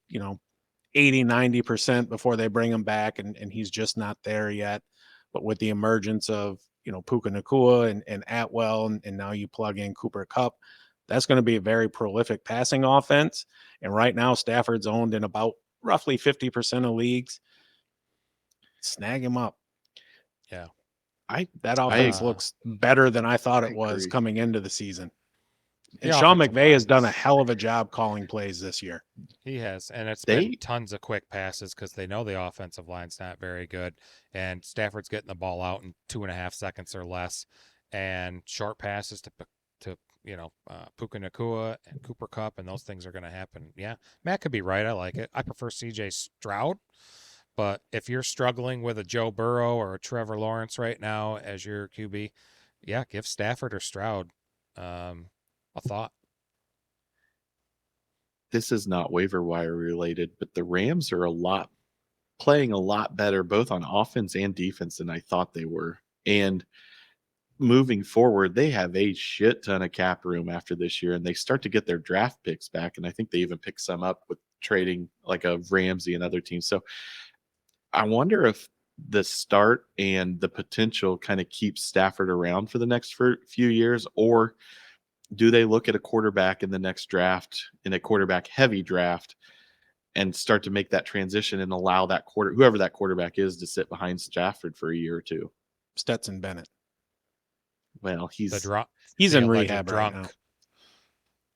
80-90% before they bring him back, and he's just not there yet. But with the emergence of Puka Nacua and Atwell, and now you plug in Cooper Kupp, that's going to be a very prolific passing offense. And right now, Stafford's owned in about roughly 50% of leagues. Snag him up. Yeah. That offense looks better than I thought it was coming into the season. And Sean McVay has done a hell of a job calling plays this year. He has. And it's been tons of quick passes because they know the offensive line's not very good. And Stafford's getting the ball out in 2.5 seconds or less. And short passes to Puka Nacua and Cooper Kupp, and those things are going to happen. Yeah, Matt could be right. I like it. I prefer CJ Stroud. But if you're struggling with a Joe Burrow or a Trevor Lawrence right now as your QB, yeah, give Stafford or Stroud A thought? This is not waiver wire related, but the Rams are playing a lot better, both on offense and defense, than I thought they were. And moving forward, they have a shit ton of cap room after this year, and they start to get their draft picks back. And I think they even pick some up with trading like a Ramsey and other teams. So I wonder if the start and the potential kind of keeps Stafford around for the next few years, or do they look at a quarterback in the next draft, in a quarterback heavy draft, and start to make that transition and allow that whoever that quarterback is to sit behind Stafford for a year or two? Stetson Bennett. Well, The he's drunk. He's the in alleged rehab drunk. right now.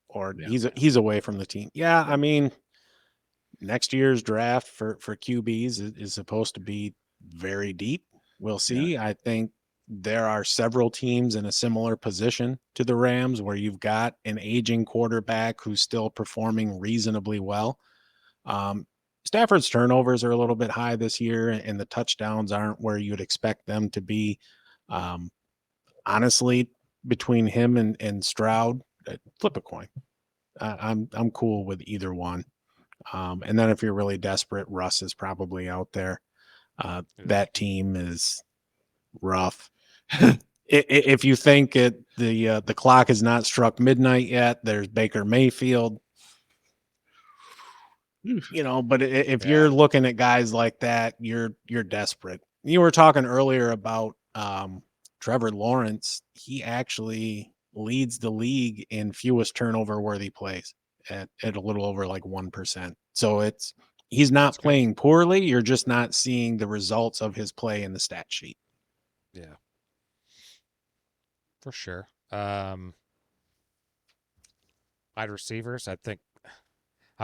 Or Yeah. he's away from the team. Yeah, I mean, next year's draft for QBs is supposed to be very deep. We'll see. I think there are several teams in a similar position to the Rams where you've got an aging quarterback who's still performing reasonably well. Stafford's turnovers are a little bit high this year, and the touchdowns aren't where you'd expect them to be. Honestly, between him and Stroud, flip a coin. I'm cool with either one. And then if you're really desperate, Russ is probably out there. That team is rough. If you think the clock has not struck midnight yet, there's Baker Mayfield. But if you're looking at guys like that, you're desperate. You were talking earlier about Trevor Lawrence. He actually leads the league in fewest turnover worthy plays at a little over like 1%. So he's not playing poorly. You're just not seeing the results of his play in the stat sheet. Yeah, for sure. Wide receivers, I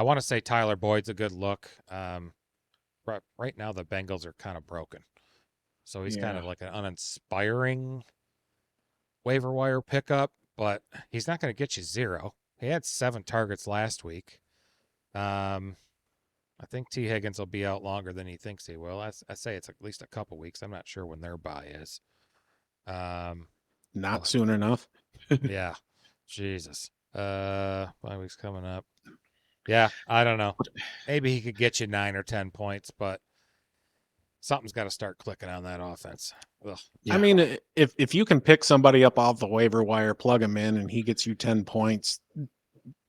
want to say Tyler Boyd's a good look. Right now the Bengals are kind of broken. So he's kind of like an uninspiring waiver wire pickup, but he's not going to get you 0. He had 7 targets last week. I think T. Higgins will be out longer than he thinks he will. I say it's at least a couple weeks. I'm not sure when their bye is. Not soon enough. Yeah. Jesus. Bye week's coming up. Yeah, I don't know. Maybe he could get you 9 or 10 points, but something's got to start clicking on that offense. Ugh. Yeah. I mean, if you can pick somebody up off the waiver wire, plug him in, and he gets you 10 points,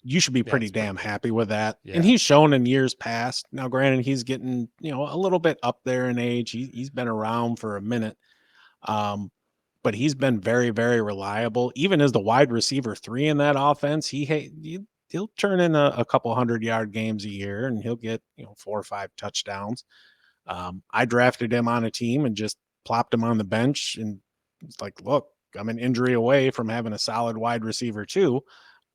you should be pretty damn happy with that. Yeah. And he's shown in years past. Now, granted, he's getting a little bit up there in age. He's been around for a minute, but he's been very, very reliable. Even as the wide receiver 3 in that offense, he'll turn in a couple 100-yard games a year, and he'll get 4 or 5 touchdowns. I drafted him on a team and just plopped him on the bench, and it's like, look, I'm an injury away from having a solid wide receiver too.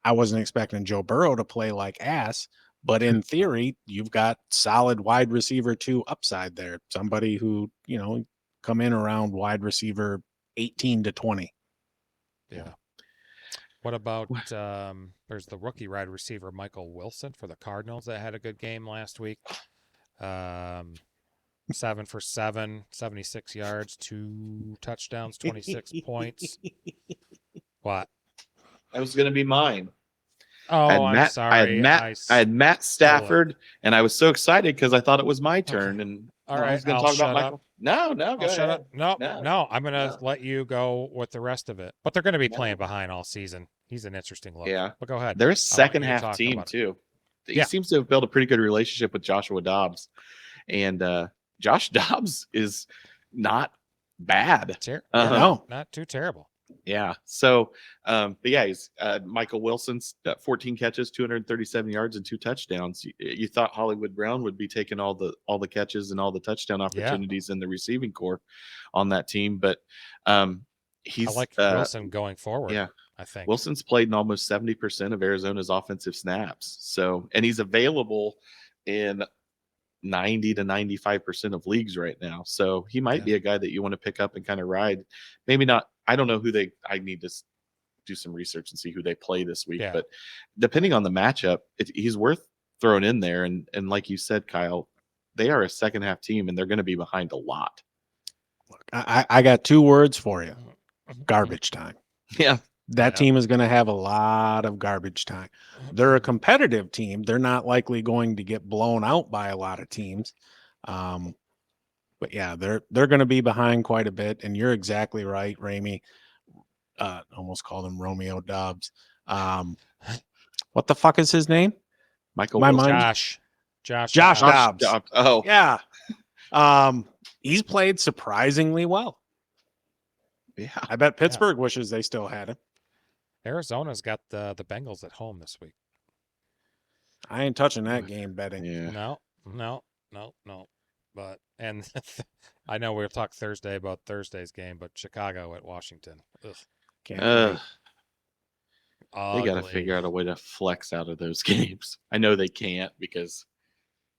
I wasn't expecting Joe Burrow to play like ass, but in theory, you've got solid wide receiver 2 upside there. Somebody who, come in around wide receiver 18 to 20. Yeah. What about there's the rookie wide receiver Michael Wilson for the Cardinals that had a good game last week. 7 for 7, 76 yards, 2 touchdowns, 26 points. What? That was going to be mine. Oh, I'm sorry. I had Matt Stafford, and I was so excited because I thought it was my turn. Okay. And all right, I was going to talk about Michael. No, go ahead. Shut up. No. I'm going to let you go with the rest of it. But they're going to be playing behind all season. He's an interesting look. Yeah. But go ahead. They're a second half team, too. He seems to have built a pretty good relationship with Joshua Dobbs. And Josh Dobbs is not bad. No, not too terrible. Yeah. So, but yeah, he's Michael Wilson's got 14 catches, 237 yards, and 2 touchdowns. You thought Hollywood Brown would be taking all the catches and all the touchdown opportunities in the receiving core on that team, but he's I like Wilson going forward. Yeah, I think Wilson's played in almost 70% of Arizona's offensive snaps. So, and he's available in 90 to 95% of leagues right now. So he might be a guy that you want to pick up and kind of ride. Maybe not. I don't know I need to do some research and see who they play this week, but depending on the matchup, he's worth throwing in there. And like you said, Kyle, they are a second half team and they're going to be behind a lot. Look, I got 2 words for you. Garbage time. Yeah. that Yeah. team is going to have a lot of garbage time. They're a competitive team. They're not likely going to get blown out by a lot of teams. But yeah, they're going to be behind quite a bit. And you're exactly right, Ramey. Almost called him Romeo Dobbs. What the fuck is his name? Michael My Wilson. mind. Josh Josh Dobbs. Dobbs. Oh, Yeah. He's played surprisingly well. yeah. I bet Pittsburgh wishes they still had him. Arizona's got the Bengals at home this week. I ain't touching that game betting. Yeah. No. But and I know we'll talk Thursday about Thursday's game, but Chicago at Washington. Ugh. Can't Ugh. wait. They got to figure out a way to flex out of those games. I know they can't because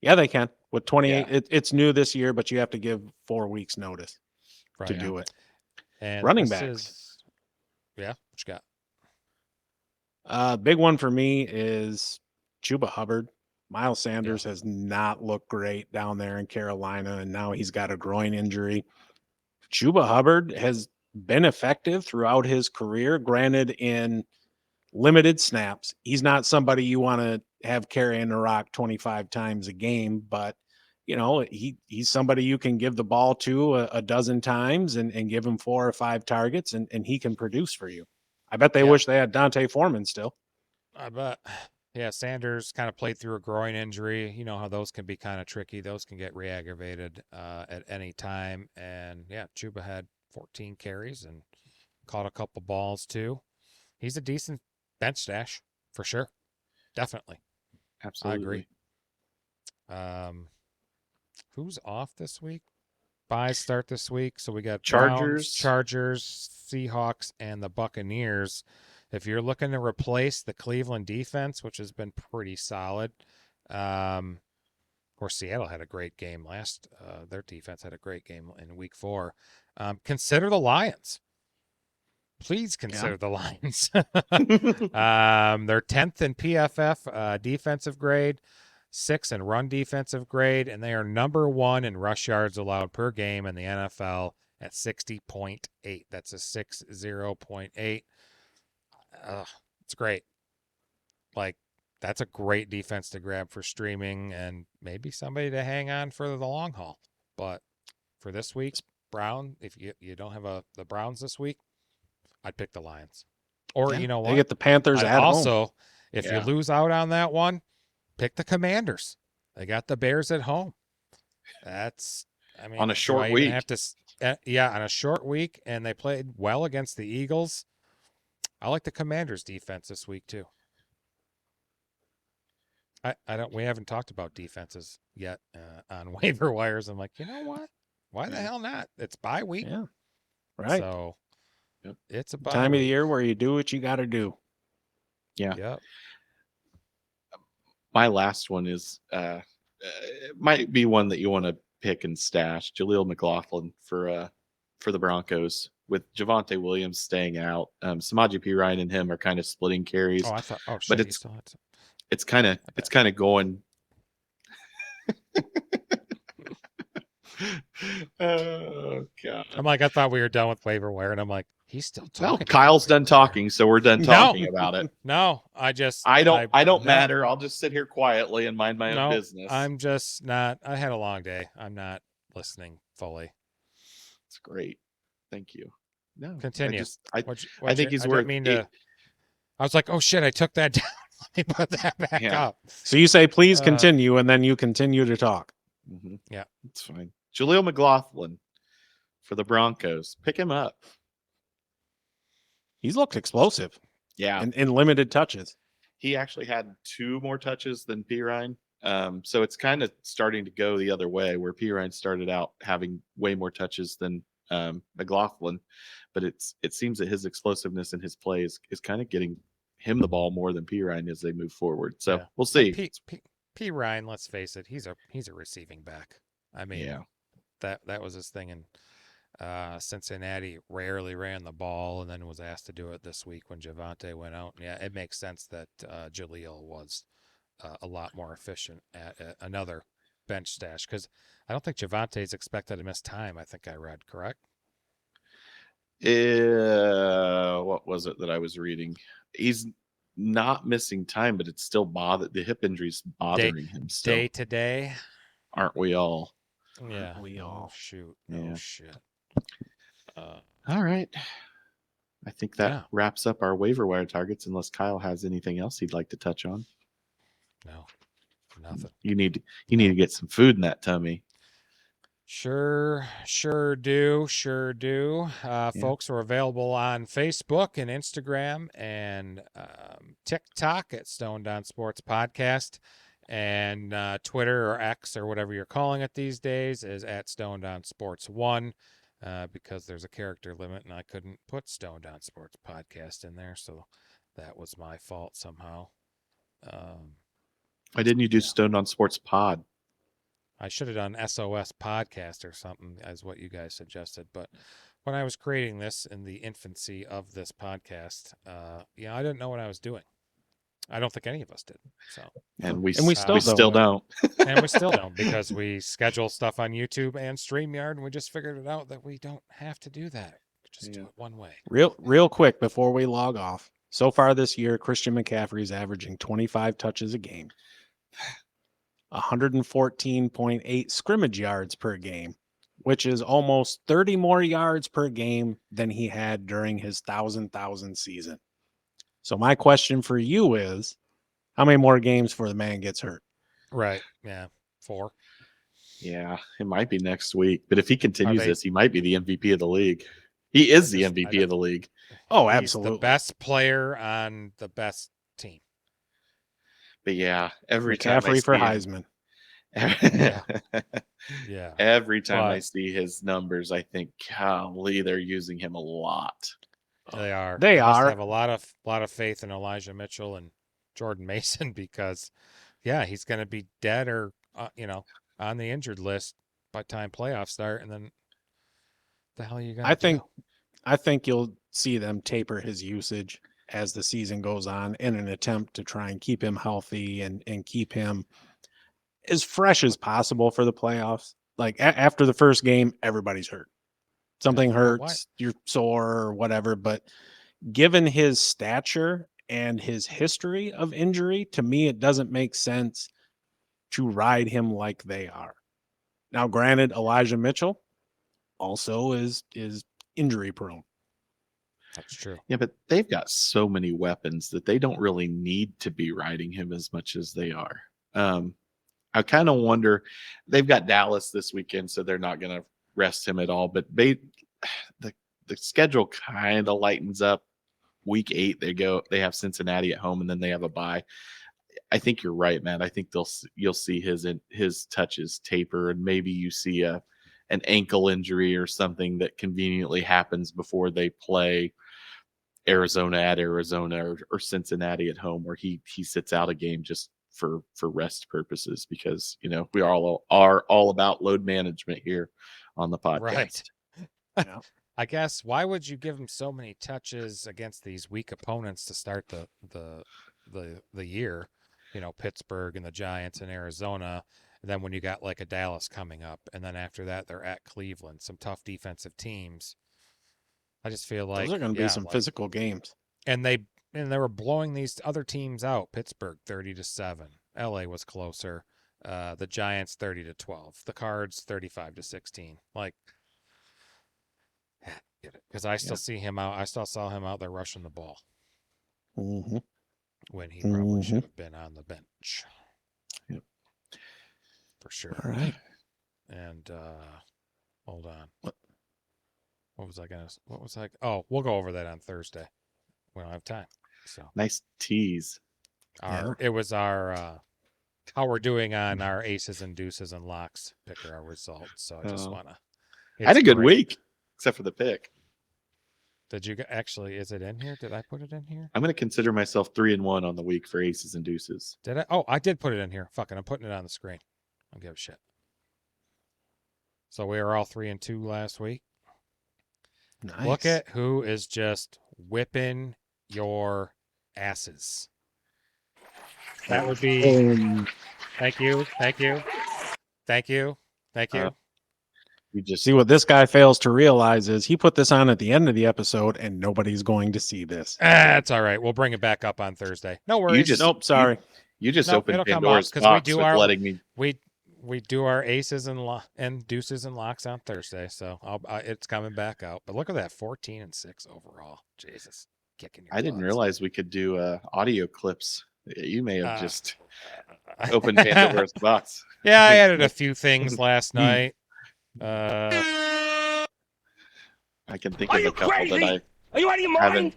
Yeah, they can. With 28, it's new this year, but you have to give 4 weeks notice to Right. do it. And Running this backs. Yeah, what you got? Big one for me is Chuba Hubbard. Miles Sanders has not looked great down there in Carolina, and now he's got a groin injury. Chuba Hubbard has been effective throughout his career, granted in limited snaps. He's not somebody you want to have carrying the rock 25 times a game, but you know, he's somebody you can give the ball to a dozen times and give him 4 or 5 targets and he can produce for you. I bet they wish they had Dante Foreman still. I bet. Yeah, Sanders kind of played through a groin injury. You know how those can be kind of tricky. Those can get re-aggravated at any time. And yeah, Chuba had 14 carries and caught a couple balls too. He's a decent bench stash for sure. Definitely. absolutely. I agree. Who's off this week? Buys start this week. So we got Chargers. Browns, Chargers, Seahawks, and the Buccaneers. If you're looking to replace the Cleveland defense, which has been pretty solid, of course, Seattle had a great game last. Their defense had a great game in Week 4. Consider the Lions. Please consider the Lions. They're 10th in PFF defensive grade, 6th in run defensive grade, and they are number 1 in rush yards allowed per game in the NFL at 60.8. That's a 60.8. It's great. Like, that's a great defense to grab for streaming and maybe somebody to hang on for the long haul. But for this week's Brown, if you don't have the Browns this week, I'd pick the Lions. Or you know what? They get the Panthers at home. If you lose out on that one, pick the Commanders. They got the Bears at home. That's, I mean, on a short week. Have to, on a short week, and they played well against the Eagles. I like the Commanders' defense this week too. We haven't talked about defenses yet on waiver wires. I'm like, you know what? Why the hell not? It's bye week. Yeah. Right. So it's a bye time week. of the year where you do what you got to do. Yeah. Yep. My last one is it might be one that you want to pick and stash. Jaleel McLaughlin for the Broncos with Javonte Williams staying out. Samaje Perine and him are kind of splitting carries. Oh, I thought. Oh, shit, but it's kind of going. Oh God! I'm like, I thought we were done with waiver wire, and I'm like, he's still No, talking. Kyle's done talking, so we're done talking about it. No, I don't matter. I'll just sit here quietly and mind my own business. I'm just not. I had a long day. I'm not listening fully. It's great. Thank you. No, continue. I think he's worth. I was like, oh shit, I took that down. Let me put that back up. So you say, please continue, and then you continue to talk. Mm-hmm. Yeah, it's fine. Jaleel McLaughlin for the Broncos. Pick him up. He's looked explosive. Yeah. In limited touches. He actually had 2 more touches than Perine. So it's kind of starting to go the other way where Perine started out having way more touches than McLaughlin. But it seems that his explosiveness and his plays is kind of getting him the ball more than Perine as they move forward. So we'll see. Perine, let's face it, he's a receiving back. I mean, that was his thing in Cincinnati. Rarely ran the ball, and then was asked to do it this week when Javonte went out. Yeah, it makes sense that Jaleel was a lot more efficient at another bench stash because I don't think Javonte is expected to miss time. I think I read correct. What was it that I was reading? He's not missing time, but it's still the hip injury's bothering him still. Day to day. Aren't we all? Yeah. We all. Shoot. Yeah. Oh shit. All right. I think that Yeah. wraps up our waiver wire targets, unless Kyle has anything else he'd like to touch on. No. Nothing. You need to get some food in that tummy. Sure do. Folks are available on Facebook and Instagram and TikTok at Stone Down Sports Podcast, and Twitter or X or whatever you're calling it these days is at Stone Down Sports 1, because there's a character limit and I couldn't put Stone Down Sports Podcast in there, so that was my fault somehow. Why didn't you do Stoned on Sports Pod? I should have done SOS podcast or something as what you guys suggested. But when I was creating this in the infancy of this podcast, I didn't know what I was doing. I don't think any of us did. So, and we still don't. And we still don't, because we schedule stuff on YouTube and StreamYard, and we just figured it out that we don't have to do that. Just do it one way. Real quick before we log off. So far this year, Christian McCaffrey's averaging 25 touches a game. 114.8 scrimmage yards per game, which is almost 30 more yards per game than he had during his 1,000 season. So my question for you is, how many more games before the man gets hurt? Right. Yeah. 4. Yeah, it might be next week. But if he continues this, he might be the MVP of the league. He is the MVP of the league. Oh, He's absolutely. the best player on the best team. But yeah, every McCaffrey for Heisman. Yeah. Every time I see his numbers, I think, golly, they're using him a lot. They are. They must are. have a lot of faith in Elijah Mitchell and Jordan Mason, because, he's going to be dead or on the injured list by time playoffs start, and then the hell are you going to do? I think you'll see them taper his usage as the season goes on in an attempt to try and keep him healthy and keep him as fresh as possible for the playoffs. Like after the first game, everybody's hurt. Something hurts, you're sore or whatever. But given his stature and his history of injury, to me, it doesn't make sense to ride him like they are. Now, granted, Elijah Mitchell also is injury prone. That's true. Yeah, but they've got so many weapons that they don't really need to be riding him as much as they are. I kind of wonder, they've got Dallas this weekend, so they're not going to rest him at all. But the schedule kind of lightens up. Week 8, they have Cincinnati at home, and then they have a bye. I think you're right, man. I think you'll see his touches taper, and maybe you see an ankle injury or something that conveniently happens before they play Arizona at Arizona or Cincinnati at home, where he sits out a game just for rest purposes, because we are all about load management here on the podcast. Right. Yeah. I guess, why would you give him so many touches against these weak opponents to start the year? Pittsburgh and the Giants and Arizona. And then when you got like a Dallas coming up, and then after that they're at Cleveland, some tough defensive teams. I just feel like those are going to be some physical games. And they were blowing these other teams out. Pittsburgh 30-7. LA was closer. The Giants 30-12. The Cards 35-16. Like, because I still see him out. I still saw him out there rushing the ball. Mm-hmm. When he probably should have been on the bench. Yep. For sure. All right. And hold on. What was I? Oh, we'll go over that on Thursday. We don't have time. So nice tease. It was our how we're doing on our aces and deuces and locks. Pick our results. So I just wanna. I had a good week, except for the pick. Did you actually? Is it in here? Did I put it in here? I'm going to consider myself 3-1 on the week for aces and deuces. Did I? Oh, I did put it in here. Fuck it, I'm putting it on the screen. I don't give a shit. So we were all 3-2 last week. Nice. Look at who is just whipping your asses. That would be. Thank you. You just See, what this guy fails to realize is he put this on at the end of the episode and nobody's going to see this. That's all right. We'll bring it back up on Thursday. No worries. just- Nope, sorry. you just Nope, opened it'll come up Pandora's 'cause we box do with our- letting me. we do our aces and deuces and locks on Thursday, so it's coming back out. But look at that, 14-6 overall. Jesus, kicking your I didn't butts. realize we could do audio clips. You may have just Uh, opened Pandora's box. Yeah, I added a few things last night. I can think Are of a you couple crazy? that Are you out of your haven't.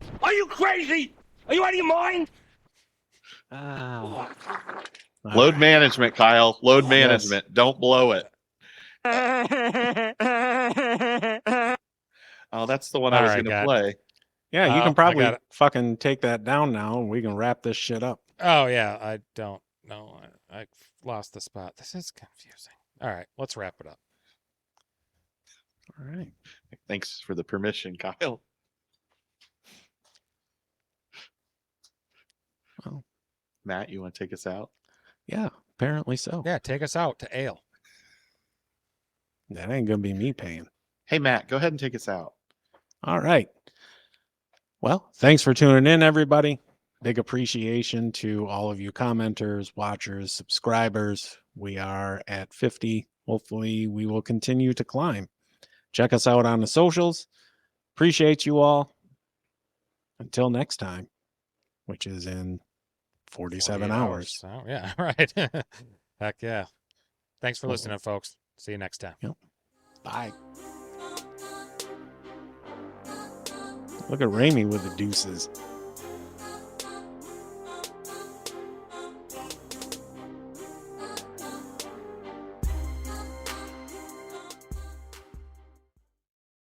mind? Are you crazy? Are you out of your mind? Load management, Kyle. Load management. Don't blow it. Oh, that's the one I All was right, going to guys. play. Yeah, you Oh, can I probably got it. fucking take that down now and we can wrap this shit up. Oh yeah, I don't know. I lost the spot. This is confusing. All right, let's wrap it up. All right. Thanks for the permission, Kyle. Well, Matt, you want to take us out? yeah, apparently so. Yeah, take us out to ale. That ain't gonna be me paying. Hey, Matt, go ahead and take us out. All right. Well, thanks for tuning in, everybody. Big appreciation to all of you commenters, watchers, subscribers. We are at 50. Hopefully, we will continue to climb. Check us out on the socials. Appreciate you all. Until next time, which is in 47 48 hours. Oh, yeah, right. Heck yeah. Thanks for listening, folks. See you next time. Bye. Look at Raimi with the deuces.